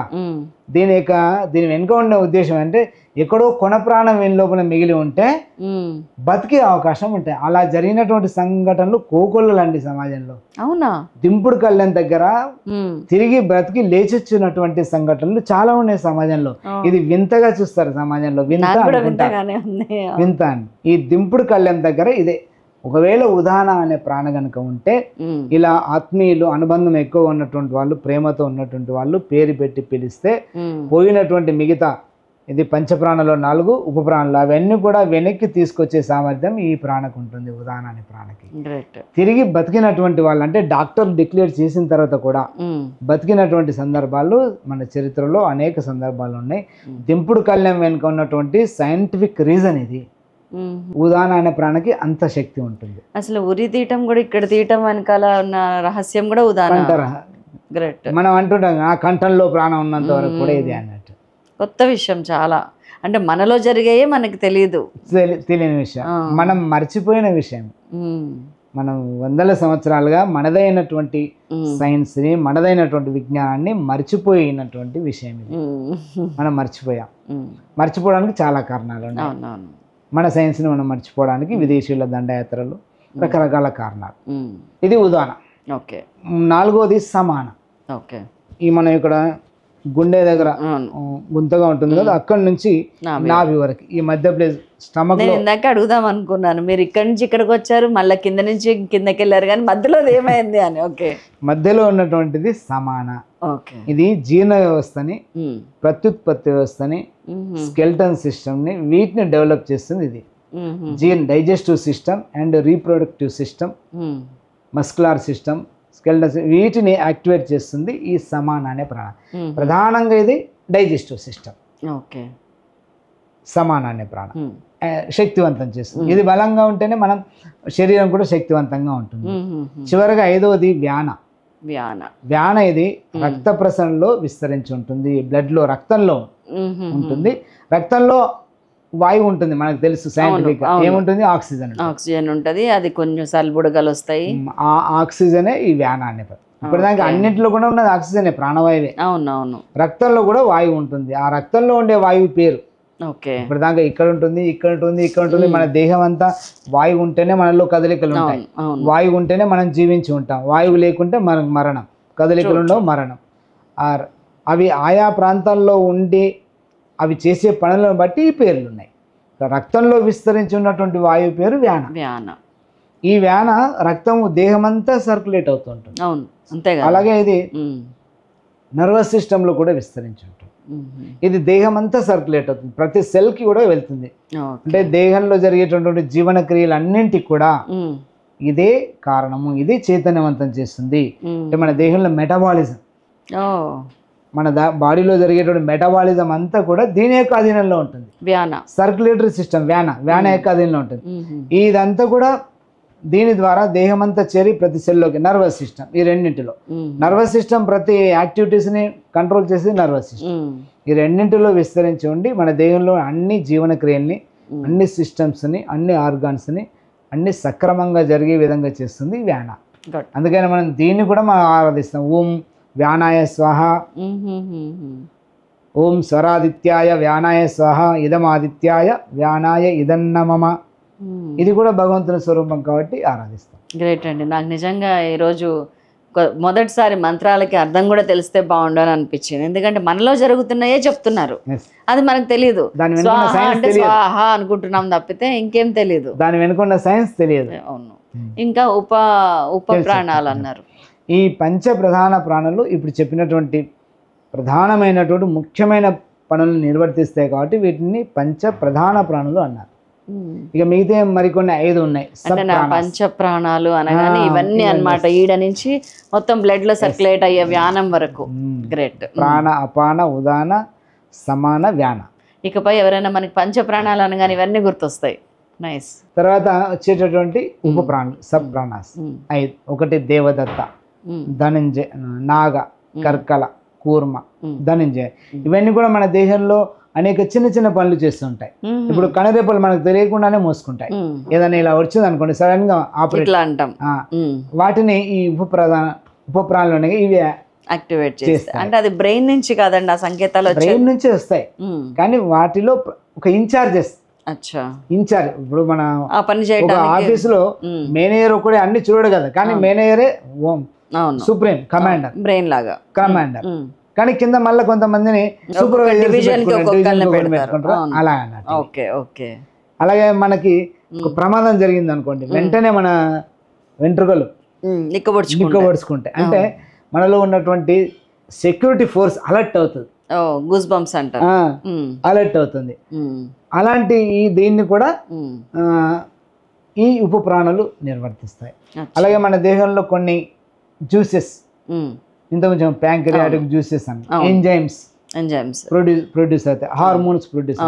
దీని వెనుక ఉండే ఉద్దేశం అంటే ఎక్కడో కొన ప్రాణం వీని లోపల మిగిలి ఉంటే బతికే అవకాశం ఉంటాయి. అలా జరిగినటువంటి సంఘటనలు కోకొల్లలండి సమాజంలో. అవునా? దింపుడు కళ్యాణ్ దగ్గర తిరిగి బ్రతికి లేచొచ్చినటువంటి సంఘటనలు చాలా ఉన్నాయి సమాజంలో. ఇది వింతగా చూస్తారు సమాజంలో, వింత అని. ఈ దింపుడు కళ్యాణ్ దగ్గర ఇదే. ఒకవేళ ఉదాహరణ అనే ప్రాణ గనుక ఉంటే ఇలా ఆత్మీయులు అనుబంధం ఎక్కువ ఉన్నటువంటి వాళ్ళు, ప్రేమతో ఉన్నటువంటి వాళ్ళు పేరు పెట్టి పిలిస్తే పోయినటువంటి మిగతా ఇది పంచప్రాణలో 4 ఉపప్రాణాలు అవన్నీ కూడా వెనక్కి తీసుకొచ్చే సామర్థ్యం ఈ ప్రాణకు ఉంటుంది. ఉదాహరణ అనే ప్రాణకి తిరిగి బతికినటువంటి వాళ్ళు, అంటే డాక్టర్ డిక్లేర్ చేసిన తర్వాత కూడా బతికినటువంటి సందర్భాలు మన చరిత్రలో అనేక సందర్భాలు ఉన్నాయి. దింపుడు కళ్యాణం వెనుక ఉన్నటువంటి సైంటిఫిక్ రీజన్ ఇది. ఉదాహరణ అనే ప్రాణకి అంత శక్తి ఉంటుంది. అసలు ఉరి తీయటం కూడా ఇక్కడ తీయటం వెనకాల ఉన్న రహస్యం కూడా ఉదాహరణ. మనం అంటుంటాం ఆ కంఠంలో ప్రాణం ఉన్నంత వరకు కూడా ఇది అన్నట్టు. కొత్త విషయం చాలా. అంటే మనలో జరిగాయే మనకి తెలియని విషయం, మనం మర్చిపోయిన విషయం. మనం వందల సంవత్సరాలుగా మనదైనటువంటి సైన్స్ ని, మనదైనటువంటి విజ్ఞానాన్ని మర్చిపోయినటువంటి విషయం ఇది. మనం మర్చిపోవడానికి చాలా కారణాలు ఉన్నాయి. మన సైన్స్ని మనం మర్చిపోవడానికి విదేశీయుల దండయాత్రలు, రకరకాల కారణాలు. ఇది ఉదాహరణ. ఓకే. 4వది సమాన. ఓకే. ఈ మనం ఇక్కడ గుండె దగ్గర గుంతగా ఉంటుంది కదా, అక్కడి నుంచి నాభి వరకు ఈ మధ్య ప్లేస్ స్టమక్. నేను ఇందాక అడుగుదాం అనుకున్నాను, మీరు ఇక్కడి నుంచి ఇక్కడికి వచ్చారు, మళ్ళీ కింద నుంచి కిందకి వెళ్ళారు, కానీ మధ్యలో ఏమైంది అని. ఓకే. మధ్యలో ఉన్నటువంటిది సమాన. ఓకే. ఇది జీర్ణ వ్యవస్థని, ప్రత్యుత్పత్తి వ్యవస్థని, స్కెల్టన్ సిస్టమ్ని, వీటిని డెవలప్ చేస్తుంది. ఇది digestive system and reproductive system, muscular system, skeleton, వీటిని యాక్టివేట్ చేస్తుంది ఈ సమాన అనే ప్రాణం. ప్రధానంగా ఇది డైజెస్టివ్ సిస్టమ్. ఓకే. సమాన అనే ప్రాణం శక్తివంతం చేస్తుంది. ఇది బలంగా ఉంటేనే మనం శరీరం కూడా శక్తివంతంగా ఉంటుంది. చివరిగా 5వది వ్యాన. ఇది రక్త ప్రసరణలో విస్తరించి ఉంటుంది, బ్లడ్ లో, రక్తంలో ఉంటుంది. రక్తంలో వాయువు ఉంటుంది, మనకు తెలుసు సైంటిఫిక్. ఏముంటుంది? ఆక్సిజన్ ఉంటుంది. అది కొంచెం సల్బుడగలు వస్తాయి. ఆ ఆక్సిజనే ఈ వ్యాన అనే. ఇప్పటిదాకా అన్నింటిలో కూడా ఉన్నది ఆక్సిజనే, ప్రాణవాయువే. అవునవును. రక్తంలో కూడా వాయువు ఉంటుంది. ఆ రక్తంలో ఉండే వాయువు పేరు. ఓకే. ఇప్పటిదాకా ఇక్కడ ఉంటుంది, ఇక్కడ ఉంటుంది, ఇక్కడ ఉంటుంది. మన దేహం అంతా వాయువు ఉంటేనే మనలో కదలికలు ఉంటాయి. వాయువు ఉంటేనే మనం జీవించి ఉంటాం. వాయువు లేకుంటే మనకు మరణం, కదలికలు ఉండవు, మరణం. అవి ఆయా ప్రాంతాల్లో ఉండి అవి చేసే పనులను బట్టి ఈ పేర్లు ఉన్నాయి. రక్తంలో విస్తరించి ఉన్నటువంటి వాయువు పేరు వ్యాన. ఈ వ్యాన రక్తం దేహమంతా సర్క్యులేట్ అవుతుంటుంది. అలాగే ఇది నర్వస్ సిస్టంలో కూడా విస్తరించి ఉంటుంది. ఇది దేహం అంతా సర్క్యులేట్ అవుతుంది, ప్రతి సెల్కి కూడా వెళ్తుంది. అంటే దేహంలో జరిగేటటువంటి జీవన క్రియలు అన్నింటికి కూడా ఇదే కారణము. ఇది చైతన్యవంతం చేస్తుంది. అంటే మన దేహంలో మెటబాలిజం, మన బాడీలో జరిగేటువంటి మెటబాలిజం అంతా కూడా దీని యొక్క అధీనంలో ఉంటుంది. సర్క్యులేటరీ సిస్టమ్ వ్యాన యొక్క అధీనంలో ఉంటుంది. ఇదంతా కూడా దీని ద్వారా దేహం అంతా చేరి ప్రతి సెల్లోకి. నర్వస్ సిస్టమ్, ఈ రెండింటిలో నర్వస్ సిస్టమ్ ప్రతి యాక్టివిటీస్ని కంట్రోల్ చేసేది నర్వస్ సిస్టమ్. ఈ రెండింటిలో విస్తరించి ఉండి మన దేహంలో అన్ని జీవన క్రియల్ని, అన్ని సిస్టమ్స్ని, అన్ని ఆర్గాన్స్ని అన్ని సక్రమంగా జరిగే విధంగా చేస్తుంది వ్యాన. అందుకని మనం దీన్ని కూడా మనం ఆరాధిస్తాం. ఓం వ్యానాయ స్వాహ, ఓం స్వరాదిత్యాయ వ్యానాయ స్వాహ, ఇదమాదిత్యాయ వ్యానాయ ఇదన్నమమ. ఇది కూడా భగవంతుని స్వరూపం కాబట్టి ఆరాధిస్తాం. గ్రేట్ అండి. నాకు నిజంగా ఈరోజు మొదటిసారి మంత్రాలకి అర్థం కూడా తెలిస్తే బాగుండు అని అనిపించింది. ఎందుకంటే మనలో జరుగుతున్నాయే చెప్తున్నారు, అది మనకు తెలియదు. అంటే స్వాహ అనుకుంటున్నాం తప్పితే ఇంకేం తెలియదు, దాని వెనుకున్న సైన్స్ తెలియదు. అవును. ఇంకా ఉప ప్రాణాలు అన్నారు. ఈ పంచ ప్రధాన ప్రాణులు ఇప్పుడు చెప్పినటువంటి ప్రధానమైనటువంటి ముఖ్యమైన పనులను నిర్వర్తిస్తాయి కాబట్టి వీటిని పంచ ప్రధాన ప్రాణులు అన్నారు. ఇక మిగతా మరికొన్ని 5 ఉన్నాయి. పంచ ప్రాణాలు అనగానే ఇవన్నీ అన్నమాట. ఈడ నుంచి మొత్తం బ్లడ్ లో సర్క్యులేట్ అయ్యే వ్యానం వరకు. గ్రేట్. ప్రాణ, అపాన, ఉదాన, సమాన, వ్యాన. ఇకపై ఎవరైనా మనకి పంచ ప్రాణాలు అనగానే ఇవన్నీ గుర్తొస్తాయి. నైస్. తర్వాత వచ్చేటటువంటి ఉప ప్రాణులు, సబ్ ప్రాణాస్ 5. ఒకటి దేవదత్త, ధనంజయ, నాగ, కర్కల, కూర్మ, ధనంజయ, ఇవన్నీ కూడా మన దేహంలో అనేక చిన్న చిన్న పనులు చేస్తుంటాయి. ఇప్పుడు కనురెప్పలు మనకు తెలియకుండానే మోసుకుంటాయి. ఏదైనా ఇలా వచ్చింది అనుకోండి సడన్ గా ఆపరేట్ అంటాం, వాటిని ఈ ఉపప్రాణాలు ఇవి యాక్టివేట్ చేస్తాయి. అంటే అది బ్రెయిన్ నుంచి కాదండి ఆ సంకేతాలు బ్రెయిన్ నుంచి వస్తాయి, కానీ వాటిలో ఒక ఇన్ఛార్జెస్ ఇన్ఛార్జ్. ఇప్పుడు మన ఆఫీసులో మేనేజర్ ఒకడే అన్ని చూడడు కదా, కానీ మేనేజరే సుప్రీం కమాండర్, బ్రెయిన్ లాగా కమాండర్. కానీ కింద మళ్ళీ కొంతమందిని సూపర్వైజర్ అలా అన్నట్టు. అలాగే మనకి ఒక ప్రమాదం జరిగింది అనుకోండి, వెంటనే మన వెంట్రుకలు నిక్కబొడుచుకుంటాయి. అంటే మనలో ఉన్నటువంటి సెక్యూరిటీ ఫోర్స్ అలర్ట్ అవుతుంది, గూస్ బంప్స్ అంటారు, అలర్ట్ అవుతుంది. అలాంటి దీన్ని కూడా ఈ ఉపప్రాణాలు నిర్వర్తిస్తాయి. అలాగే మన దేహంలో కొన్ని జ్యూసెస్, ఇంత కొంచెం ప్యాంక్రియాటిక్ జ్యూసెస్ అని ఎంజైమ్స్ ప్రొడ్యూస్ అవుతాయి, హార్మోన్స్ ప్రొడ్యూస్.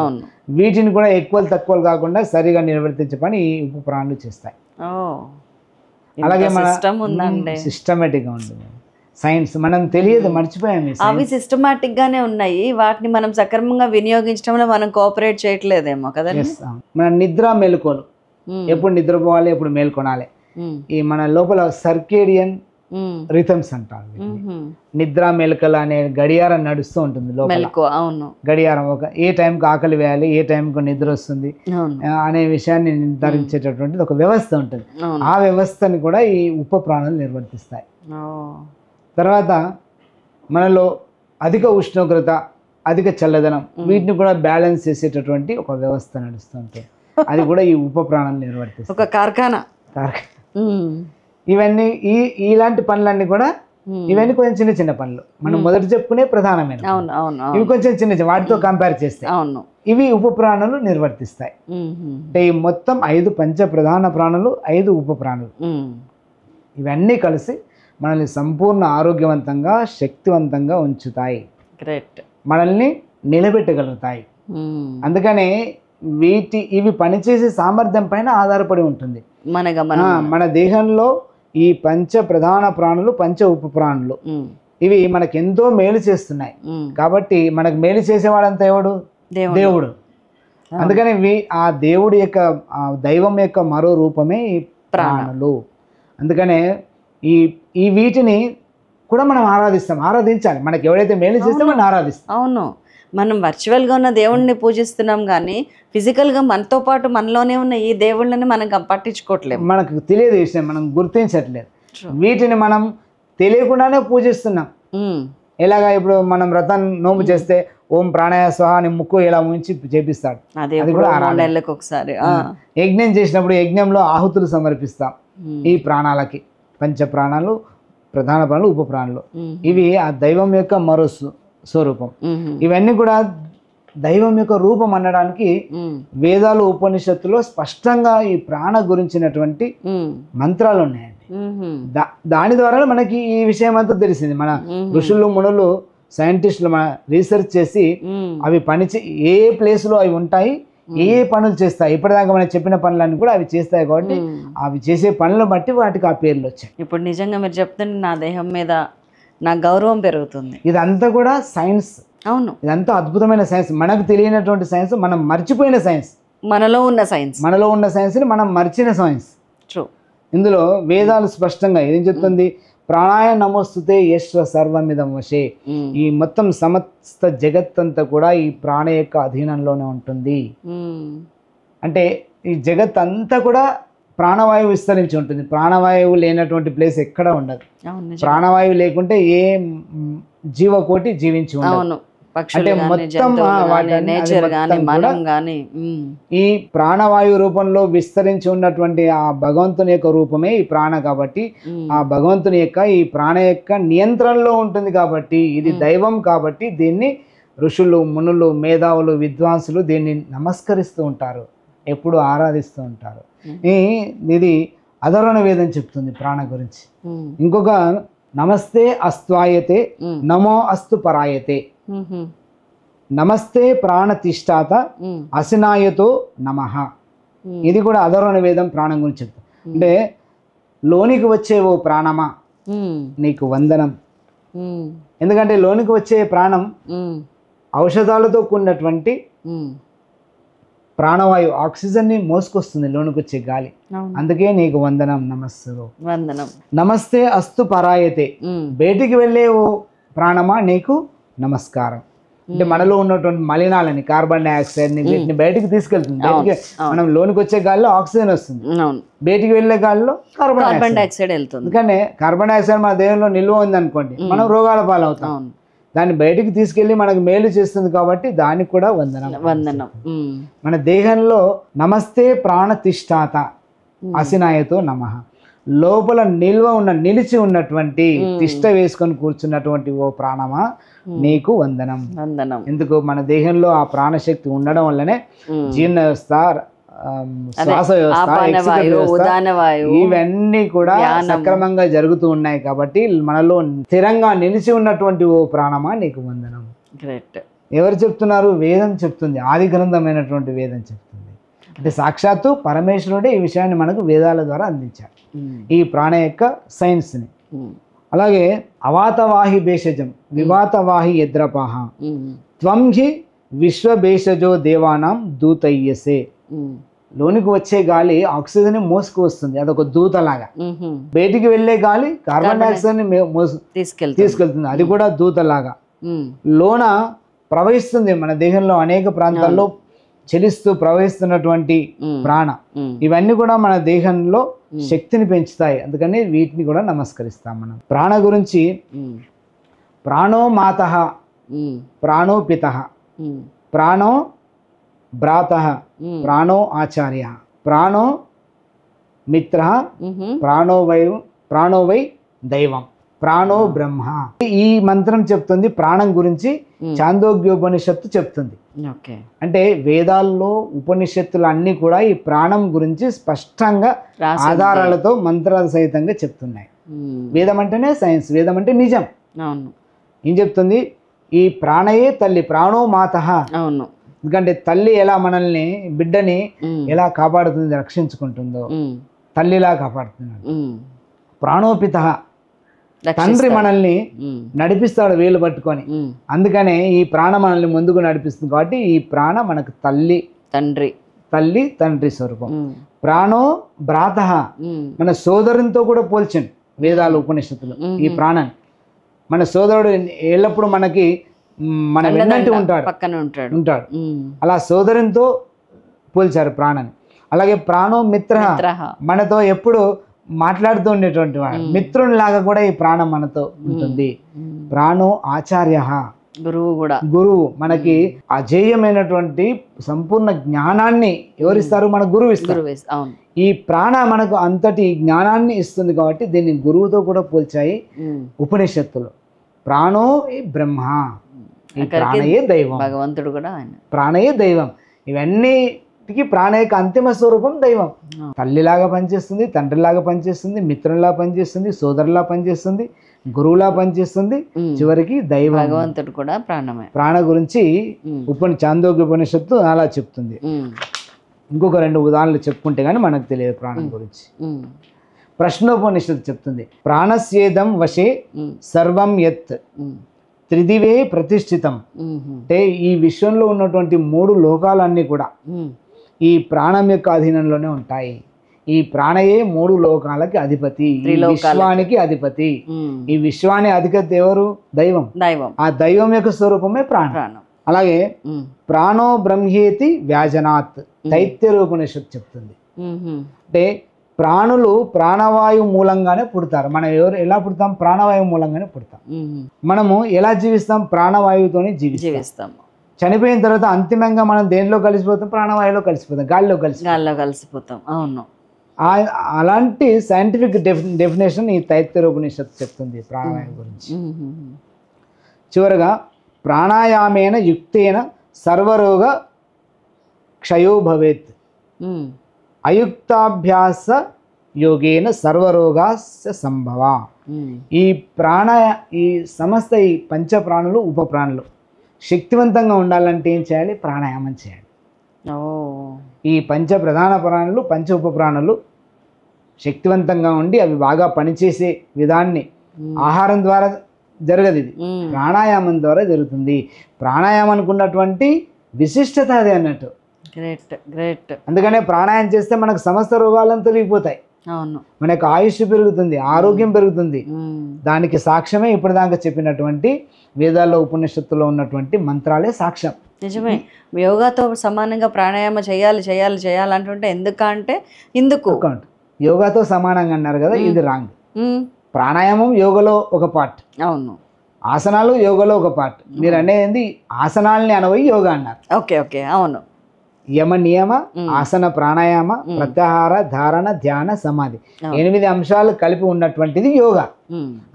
వీటిని కూడా ఎక్కువలు తక్కువలు కాకుండా సరిగా నిర్వర్తించే పని ఈ ఉపప్రాణాలు చేస్తాయి. అలాగే మన సిస్టమేటిక్గా ఉంటుంది సైన్స్, మనం తెలియదు, మర్చిపోయాము. అవి సిస్టమాటిక్ గానే ఉన్నాయి, వాటిని మనం సక్రమంగా వినియోగించడంలో మనం కోఆపరేట్ చేయట్లేదేమో కదా. మన నిద్ర మెలకువలు, ఎప్పుడు నిద్రపోవాలి, ఎప్పుడు మేల్కొనాలి, ఈ మన లోపల సర్కేడియన్ రిథమ్స్ అంటారు. నిద్ర మెలకలు అనే గడియారం నడుస్తూ ఉంటుంది లోపల. గడియారం ఏ టైంకి ఆకలి వేయాలి, ఏ టైంకి నిద్ర వస్తుంది అనే విషయాన్ని నిర్ధారించేటటువంటిది ఒక వ్యవస్థ ఉంటుంది. ఆ వ్యవస్థని కూడా ఈ ఉపప్రాణాలు నిర్వర్తిస్తాయి. తర్వాత మనలో అధిక ఉష్ణోగ్రత, అధిక చల్లదనం, వీటిని కూడా బ్యాలెన్స్ చేసేటటువంటి ఒక వ్యవస్థ నడుస్తూ ఉంటుంది. అది కూడా ఈ ఉపప్రాణాలు నిర్వర్తిస్తాయి, ఒక కార్ఖానా. ఇవన్నీ ఇలాంటి పనులన్నీ కూడా ఇవన్నీ కొంచెం చిన్న చిన్న పనులు, మనం మొదట చెప్పుకునే ప్రధానమైన. ఇవి కొంచెం చిన్న చిన్న, వాటితో కంపేర్ చేస్తే ఇవి ఉపప్రాణాలు నిర్వర్తిస్తాయి. అంటే ఈ మొత్తం 5 పంచ ప్రధాన ప్రాణులు, 5 ఉపప్రాణులు, ఇవన్నీ కలిసి మనల్ని సంపూర్ణ ఆరోగ్యవంతంగా, శక్తివంతంగా ఉంచుతాయి, మనల్ని నిలబెట్టగలుగుతాయి. అందుకనే ఇవి పనిచేసే సామర్థ్యం పైన ఆధారపడి ఉంటుంది. మన దేహంలో ఈ పంచ ప్రధాన ప్రాణులు, పంచ ఉప ప్రాణులు, ఇవి మనకు ఎంతో మేలు చేస్తున్నాయి. కాబట్టి మనకు మేలు చేసేవాడంతా ఎవడు? దేవుడు. అందుకని ఆ దేవుడి యొక్క, ఆ దైవం యొక్క మరో రూపమే ఈ ప్రాణులు. అందుకనే ఈ వీటిని కూడా మనం ఆరాధించాలి. మనకి ఎవరైతే మేలు చేస్తే మనం ఆరాధిస్తాం. అవును, మనం వర్చువల్గా ఉన్న దేవుడిని పూజిస్తున్నాం, కానీ ఫిజికల్గా మనతో పాటు మనలోనే ఉన్న ఈ దేవుళ్ళని మనం పట్టించుకోవట్లేదు, మనకు తెలియదు విషయం, మనం గుర్తించట్లేదు. వీటిని మనం తెలియకుండానే పూజిస్తున్నాం. ఎలాగా ఇప్పుడు మనం వ్రతం నోము చేస్తే ఓం ప్రాణాయ స్వాహ అని ముక్కు ఇలా ముంచి చేపిస్తాడు, అది కూడా ఒకసారి. యజ్ఞం చేసినప్పుడు యజ్ఞంలో ఆహుతులు సమర్పిస్తాం ఈ ప్రాణాలకి. పంచ ప్రాణాలు, ప్రధాన ప్రాణులు, ఉప ప్రాణులు, ఇవి ఆ దైవం యొక్క మరో స్వరూపం. ఇవన్నీ కూడా దైవం యొక్క రూపం అనడానికి వేదాలు, ఉపనిషత్తులో స్పష్టంగా ఈ ప్రాణ గురించినటువంటి మంత్రాలు ఉన్నాయండి. దాని ద్వారా మనకి ఈ విషయం అంతా తెలిసింది. మన ఋషులు, మునులు, సైంటిస్టులు మన రీసెర్చ్ చేసి అవి ఏ ప్లేస్లో అవి ఉంటాయి, ఏ పనులు చేస్తాయి, ఇప్పటిదాకా మనం చెప్పిన పనులన్నీ కూడా అవి చేస్తాయి. కాబట్టి అవి చేసే పనులను బట్టి వాటికి ఆ పేర్లు వచ్చాయి. ఇప్పుడు నిజంగా మీరు చెప్తుంటే నా దేహం మీద నా గౌరవం పెరుగుతుంది. ఇదంతా కూడా సైన్స్. అవును, ఇదంతా అద్భుతమైన సైన్స్, మనకు తెలియనటువంటి సైన్స్, మనం మర్చిపోయిన సైన్స్, మనలో ఉన్న సైన్స్ని మనం మర్చిన సైన్స్. ఇందులో వేదాలు స్పష్టంగా ఏం చెప్తుంది? ప్రాణాయ నమోస్తుతే యశ్వ సర్వమిదం వశే. ఈ మొత్తం సమస్త జగత్తంతా కూడా ఈ ప్రాణ యొక్క అధీనంలోనే ఉంటుంది. అంటే ఈ జగత్ అంతా కూడా ప్రాణవాయువు విస్తరించి ఉంటుంది. ప్రాణవాయువు లేనటువంటి ప్లేస్ ఎక్కడ ఉండదు. ప్రాణవాయువు లేకుంటే ఏ జీవకోటి జీవించి ఉండదు. అంటే మొత్తం ఈ ప్రాణవాయు రూపంలో విస్తరించి ఉన్నటువంటి ఆ భగవంతుని యొక్క రూపమే ఈ ప్రాణ. కాబట్టి ఆ భగవంతుని యొక్క ఈ ప్రాణ యొక్క నియంత్రణలో ఉంటుంది. కాబట్టి ఇది దైవం. కాబట్టి దీన్ని ఋషులు, మునులు, మేధావులు, విద్వాంసులు దీన్ని నమస్కరిస్తూ ఉంటారు, ఎప్పుడు ఆరాధిస్తూ ఉంటారు. ఇది అధర్వణ వేదం చెప్తుంది ప్రాణ గురించి. ఇంకొక నమస్తే అస్త్వాయతే నమో అస్తు పరాయతే, నమస్తే ప్రాణతిష్టాత అసినాయతో నమః. ఇది కూడా అధర్వణ వేదం ప్రాణం గురించి చెప్తుంది. అంటే లోనికి వచ్చే ఓ ప్రాణమా నీకు వందనం, ఎందుకంటే లోనికి వచ్చే ప్రాణం ఔషధాలతో కూడినటువంటి ప్రాణవాయు ఆక్సిజన్ని మోసుకొస్తుంది లోనికి వచ్చే గాలి. అందుకే నీకు వందనం నమస్సు. వందనం. నమస్తే అస్తు పరాయతే, బయటికి వెళ్ళే ఓ ప్రాణమా నీకు నమస్కారం. అంటే మనలో ఉన్నటువంటి మలినాలని, కార్బన్ డైఆక్సైడ్ ని, వీటిని బయటికి తీసుకెళ్తుంది. బయటికి మనం లోనికి వచ్చే గాలిలో ఆక్సిజన్ వస్తుంది, బయటికి వెళ్ళే గాలిలో కార్బన్ డైఆక్సైడ్ వెళ్తుంది. ఎందుకంటే కార్బన్ డైఆక్సైడ్ మన దేహంలో నిల్వ ఉంది అనుకోండి, మనం రోగాల పాలవుతాం. దాన్ని బయటికి తీసుకెళ్లి మనకు మేలు చేస్తుంది కాబట్టి దానికి కూడా వందనం. వందనం. మన దేహంలో నమస్తే ప్రాణతిష్ఠాత అసినాయతో నమః, లోపల నిలిచి ఉన్నటువంటి తిష్ట వేసుకొని కూర్చున్నటువంటి ఓ ప్రాణమా నీకు వందనం. వందనం. ఎందుకు? మన దేహంలో ఆ ప్రాణశక్తి ఉండడం వల్లనే జీర్ణ వ్యవస్థ, శ్వాస వ్యవస్థ, ఇవన్నీ కూడా సక్రమంగా జరుగుతూ ఉన్నాయి. కాబట్టి మనలో స్థిరంగా నిలిచి ఉన్నటువంటి ఓ ప్రాణమా నీకు వందనం. ఎవరు చెప్తున్నారు? వేదం చెప్తుంది, ఆది గ్రంథమైనటువంటి వేదం చెప్తుంది. అంటే సాక్షాత్తు పరమేశ్వరుడే ఈ విషయాన్ని మనకు వేదాల ద్వారా అందించారు, ఈ ప్రాణ యొక్క సైన్స్ని. అలాగే అవాతవాహి భేషజం వివాతవాహి యద్రపాహ త్వం హి విశ్వభేషజో దేవానాం దూతయ్యసే. లోనికి వచ్చే గాలి ఆక్సిజన్ మోసుకు వస్తుంది, అదొక దూతలాగా. బయటికి వెళ్ళే గాలి కార్బన్ డైఆక్సైడ్ ని తీసుకెళ్తుంది, అది కూడా దూతలాగా. లోన ప్రవహిస్తుంది, మన దేహంలో అనేక ప్రాంతాల్లో చలిస్తూ ప్రవహిస్తున్నటువంటి ప్రాణ, ఇవన్నీ కూడా మన దేహంలో శక్తిని పెంచుతాయి. అందుకని వీటిని కూడా నమస్కరిస్తాం మనం. ప్రాణ గురించి ప్రాణో మాతః, ప్రాణో పితః, ప్రాణో భ్రాతః, ప్రాణో ఆచార్య, ప్రాణో మిత్ర, ప్రాణో వై దైవం, ప్రాణో బ్రహ్మ. ఈ మంత్రం చెప్తుంది ప్రాణం గురించి, చాందోగ్యోపనిషత్తు చెప్తుంది. అంటే వేదాల్లో ఉపనిషత్తులు అన్ని కూడా ఈ ప్రాణం గురించి స్పష్టంగా ఆధారాలతో మంత్రాల సహితంగా చెప్తున్నాయి. వేదం అంటేనే సైన్స్, వేదం అంటే నిజం. ఏం చెప్తుంది? ఈ ప్రాణయే తల్లి, ప్రాణో మాతః. ఎందుకంటే తల్లి ఎలా మనల్ని, బిడ్డని ఎలా కాపాడుతుంది, రక్షించుకుంటుందో తల్లిలా కాపాడుతున్నాడు. ప్రాణోపితః, తండ్రి మనల్ని నడిపిస్తాడు వేలు పట్టుకొని. అందుకనే ఈ ప్రాణ మనల్ని ముందుకు నడిపిస్తుంది. కాబట్టి ఈ ప్రాణ మనకు తల్లి తండ్రి స్వరూపం. ప్రాణో భ్రాతః, మన సోదరునితో కూడా పోల్చండి వేదాలు ఉపనిషత్తులు ఈ ప్రాణాన్ని. మన సోదరుడు ఎల్లప్పుడూ మనకి మన వెన్నంటి ఉంటాడు. అలా సోదరునితో పోల్చారు ప్రాణాన్ని. అలాగే ప్రాణో మిత్ర, మనతో ఎప్పుడు మాట్లాడుతూ ఉండేటువంటి వాడు, మిత్రునిలాగా కూడా ఈ ప్రాణం మనతో ఉంటుంది. ప్రాణో ఆచార్య, గురువు మనకి అజేయమైనటువంటి సంపూర్ణ జ్ఞానాన్ని ఎవరిస్తారు? మన గురువు ఇస్తారు. ఈ ప్రాణ మనకు అంతటి జ్ఞానాన్ని ఇస్తుంది కాబట్టి దీన్ని గురువుతో కూడా పోల్చాయి ఉపనిషత్తులు. ప్రాణో బ్రహ్మ, ఈ ప్రాణయే దైవం, భగవంతుడు కూడా ప్రాణయే దైవం. ఇవన్నీకి ప్రాణ యొక్క అంతిమ స్వరూపం దైవం. తల్లిలాగా పనిచేస్తుంది, తండ్రిలాగా పనిచేస్తుంది, మిత్రులా పనిచేస్తుంది, సోదరులా పనిచేస్తుంది, గురువులా పనిచేస్తుంది, చివరికి దైవం, భగవంతుడు కూడా ప్రాణమే. ప్రాణ గురించి చాందోగ్య ఉపనిషత్తు అలా చెప్తుంది. ఇంకొక 2 ఉదాహరణలు చెప్పుకుంటే గానీ మనకు తెలియదు ప్రాణం గురించి. ప్రశ్నోపనిషత్తు చెప్తుంది, ప్రాణస్యేదం వశే సర్వం యత్ త్రిదివే ప్రతిష్ఠితం. అంటే ఈ విశ్వంలో ఉన్నటువంటి 3 లోకాలన్నీ కూడా ఈ ప్రాణం యొక్క అధీనంలోనే ఉంటాయి. ఈ ప్రాణయే 3 లోకాలకి అధిపతి, ఈ విశ్వానికి అధిపతి. ఈ విశ్వాని అధిపతి ఎవరు? దైవం. ఆ దైవం యొక్క స్వరూపమే ప్రాణం. అలాగే ప్రాణో బ్రహ్మేతి వ్యాజనాత్ తైత్యరూపనిషత్తు చెప్తుంది. అంటే ప్రాణులు ప్రాణవాయు మూలంగానే పుడతారు. మనం ఎలా పుడతాం? ప్రాణవాయువు మూలంగానే పుడతాం. మనము ఎలా జీవిస్తాం? ప్రాణవాయువుతోనే జీవిస్తాం. చనిపోయిన తర్వాత అంతిమంగా మనం దేనిలో కలిసిపోతాం? ప్రాణవాయువులో కలిసిపోతాం, గాలిలో కలిసిపోతాం. అవును. అలాంటి సైంటిఫిక్ డెఫినేషన్ ఈ తైత్యరూపనిషత్తు చెప్తుంది ప్రాణవాయువు గురించి. చివరగా ప్రాణాయామేన యుక్తేన సర్వరోగ క్షయో భవేత్, అయుక్తాభ్యాస యోగేన సర్వరోగాస్య సంభవ. ఈ సమస్త ఈ పంచప్రాణులు ఉపప్రాణులు శక్తివంతంగా ఉండాలంటే ఏం చేయాలి? ప్రాణాయామం చేయాలి. ఈ పంచ ప్రధాన ప్రాణులు, పంచ ఉపప్రాణులు శక్తివంతంగా ఉండి అవి బాగా పనిచేసే విధాన్ని ఆహారం ద్వారా జరగదు, ఇది ప్రాణాయామం ద్వారా జరుగుతుంది. ప్రాణాయామానికి ఉన్నటువంటి విశిష్టత అది అన్నట్టు. Great great. అందుకనే ప్రాణాయామం చేస్తే మనకు సమస్త రోగాలను తొలగిపోతాయి, అవును, మనకు ఆయుష్ పెరుగుతుంది, ఆరోగ్యం పెరుగుతుంది. దానికి సాక్ష్యమే ఇప్పటిదాకా చెప్పినటువంటి వేదాల్లో ఉపనిషత్తులో ఉన్నటువంటి మంత్రాలే సాక్ష్యం. నిజమే. యోగాతో సమానంగా ప్రాణాయామం చేయాలి చేయాలి చేయాలంటుంటే ఎందుకంటే ఇందుకు యోగాతో సమానంగా అన్నారు కదా, ఇది రాంగ్. ప్రాణాయామం యోగలో ఒక పార్ట్, అవును, ఆసనాలు యోగలో ఒక పార్ట్. మీరు అనేది ఆసనాలని అనవై యోగా అన్నారు. ఓకే ఓకే, అవును. యమ నియమ ఆసన ప్రాణాయామ ప్రత్యాహార ధారణ ధ్యాన సమాధి 8 అంశాలు కలిపి ఉన్నటువంటిది యోగా.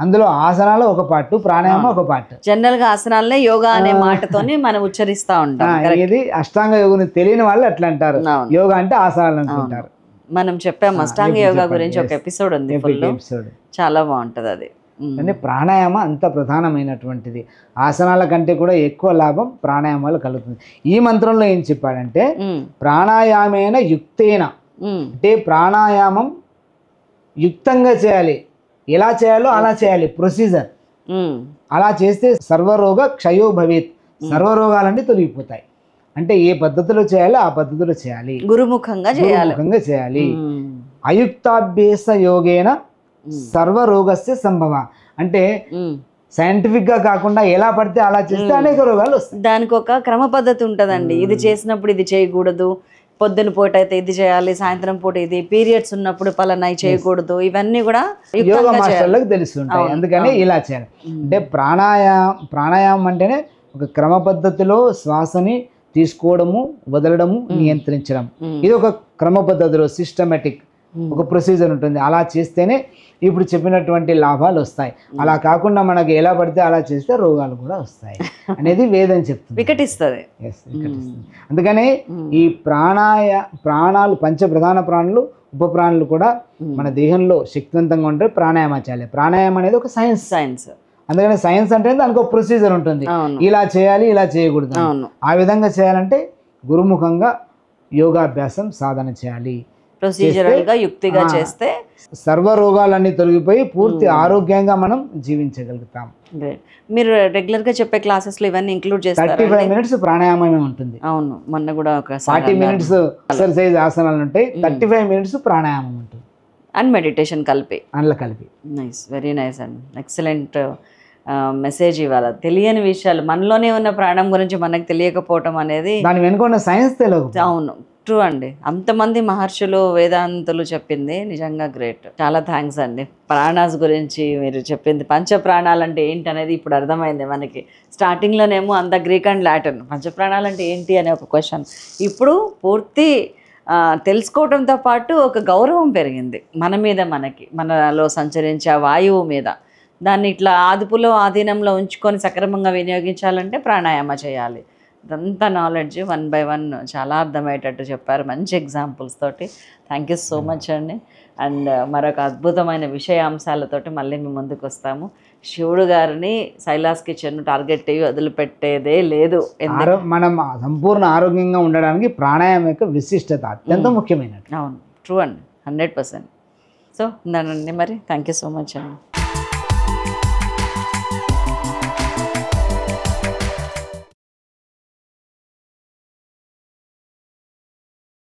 అందులో ఆసనాలు ఒక పార్ట్, ప్రాణాయామం ఒక పార్ట్. జనరల్ గా ఆసనాలనే యోగా అనే మాటతోనే మనం ఉచ్చరిస్తా ఉంటాం. ఇది అష్టాంగ యోగం తెలియని వాళ్ళు అట్లా అంటారు, యోగా అంటే ఆసనాలు అనుకుంటారు. మనం చెప్పాము అష్టాంగ యోగా గురించి ఒక ఎపిసోడ్ ఉంది, ఎపిసోడ్ చాలా బాగుంటది అది. కానీ ప్రాణాయామ అంత ప్రధానమైనటువంటిది. ఆసనాల కంటే కూడా ఎక్కువ లాభం ప్రాణాయామాలు కలుగుతుంది. ఈ మంత్రంలో ఏం చెప్పాడంటే ప్రాణాయామేన యుక్తేన, అంటే ప్రాణాయామం యుక్తంగా చేయాలి. ఎలా చేయాలో అలా చేయాలి, ప్రొసీజర్. అలా చేస్తే సర్వరోగ క్షయో భవేత్, సర్వరోగాలన్నీ తొలగిపోతాయి. అంటే ఏ పద్ధతిలో చేయాలో ఆ పద్ధతిలో చేయాలి, గురుముఖంగా చేయాలి. అయుక్తాభ్యాస యోగేన సర్వరోగస్య సంభవ, అంటే సైంటిఫిక్ గా కాకుండా ఎలా పడితే అలా చేస్తే అనేక రోగాలు వస్తాయి. దానికి ఒక క్రమ పద్ధతి ఉంటదండి. ఇది చేసినప్పుడు ఇది చేయకూడదు, పొద్దున పూట అయితే ఇది చేయాలి, సాయంత్రం పూట ఇది, పీరియడ్స్ ఉన్నప్పుడు పలానా చేయకూడదు, ఇవన్నీ కూడా యోగా మాస్టర్లకు తెలుస్తుంటాయి. అందుకని ఇలా చేయాలి. అంటే ప్రాణాయామం అంటేనే ఒక క్రమ పద్ధతిలో శ్వాసని తీసుకోవడము, వదలడము, నియంత్రించడం. ఇది ఒక క్రమ పద్ధతిలో సిస్టమేటిక్ ఒక ప్రొసీజర్ ఉంటుంది. అలా చేస్తేనే ఇప్పుడు చెప్పినటువంటి లాభాలు వస్తాయి. అలా కాకుండా మనకి ఎలా పడితే అలా చేస్తే రోగాలు కూడా వస్తాయి అనేది వేదం చెప్తుంది, వికటిస్తుంది. అందుకనే ఈ ప్రాణాలు పంచ ప్రధాన ప్రాణులు, ఉప ప్రాణులు కూడా మన దేహంలో శక్తివంతంగా ఉంటే ప్రాణాయామం చేయాలి. ప్రాణాయామం అనేది ఒక సైన్స్. అందుకని సైన్స్ అంటే దానికి ఒక ప్రొసీజర్ ఉంటుంది, ఇలా చేయాలి ఇలా చేయకూడదు. ఆ విధంగా చేయాలంటే గురుముఖంగా యోగాభ్యాసం సాధన చేయాలి. ప్రొసీజరల్ గా యుక్తిగా చేస్తే సర్వ రోగాలన్నీ తొలగిపోయి పూర్తి ఆరోగ్యంగా మనం జీవించగలుగుతాం. మీరు రెగ్యులర్ గా చెప్పే క్లాసెస్ లో ఇవన్నీ ఇంక్లూడ్ చేస్తారు? 35 మినిట్స్ ప్రాణాయామమే ఉంటుంది. అవును, మొన్న కూడా ఒక 40 మినిట్స్ ఎక్సర్సైజ్ ఆసనాలు ఉంటాయి, 35 మినిట్స్ ప్రాణాయామం ఉంటుంది, అండ్ మెడిటేషన్ కలిపి. నైస్, వెరీ నైస్ అండి, ఎక్సలెంట్ మెసేజ్. ఇవాళ తెలియని విషయాలు, మనలోనే ఉన్న ప్రాణం గురించి మనకు తెలియకపోవటం అనేది, దాని వెనుక ఉన్న సైన్స్ తెలియదు. అవును, ట్రూ అండి. అంతమంది మహర్షులు వేదాంతులు చెప్పింది నిజంగా గ్రేట్. చాలా థ్యాంక్స్ అండి. ప్రాణాస్ గురించి మీరు చెప్పింది, పంచ ప్రాణాలు అంటే ఏంటి అనేది ఇప్పుడు అర్థమైంది మనకి. స్టార్టింగ్లోనేమో అంత గ్రీక్ అండ్ లాటిన్, పంచప్రాణాలు అంటే ఏంటి అనే ఒక క్వశ్చన్. ఇప్పుడు పూర్తి తెలుసుకోవడంతో పాటు ఒక గౌరవం పెరిగింది మన మీద, మనలో సంచరించే వాయువు మీద. దాన్ని ఇట్లా అదుపులో ఆధీనంలో ఉంచుకొని సక్రమంగా వినియోగించాలంటే ప్రాణాయామ చేయాలి. ఇదంతా నాలెడ్జ్ 1 by 1 చాలా అర్థమయ్యేటట్టు చెప్పారు, మంచి ఎగ్జాంపుల్స్ తోటి. థ్యాంక్ యూ సో మచ్ అండి. అండ్ మరొక అద్భుతమైన విషయాంశాలతోటి మళ్ళీ మేము ముందుకు వస్తాము. శివుడు గారిని శైలాస్ కిచెన్ టార్గెట్ వదిలిపెట్టేదే లేదు. మనం సంపూర్ణ ఆరోగ్యంగా ఉండడానికి ప్రాణాయామం యొక్క విశిష్టత అత్యంత ముఖ్యమైనది. అవును, ట్రూ అండి, 100%. సో ఉందండి మరి. థ్యాంక్ యూ సో మచ్ అండి.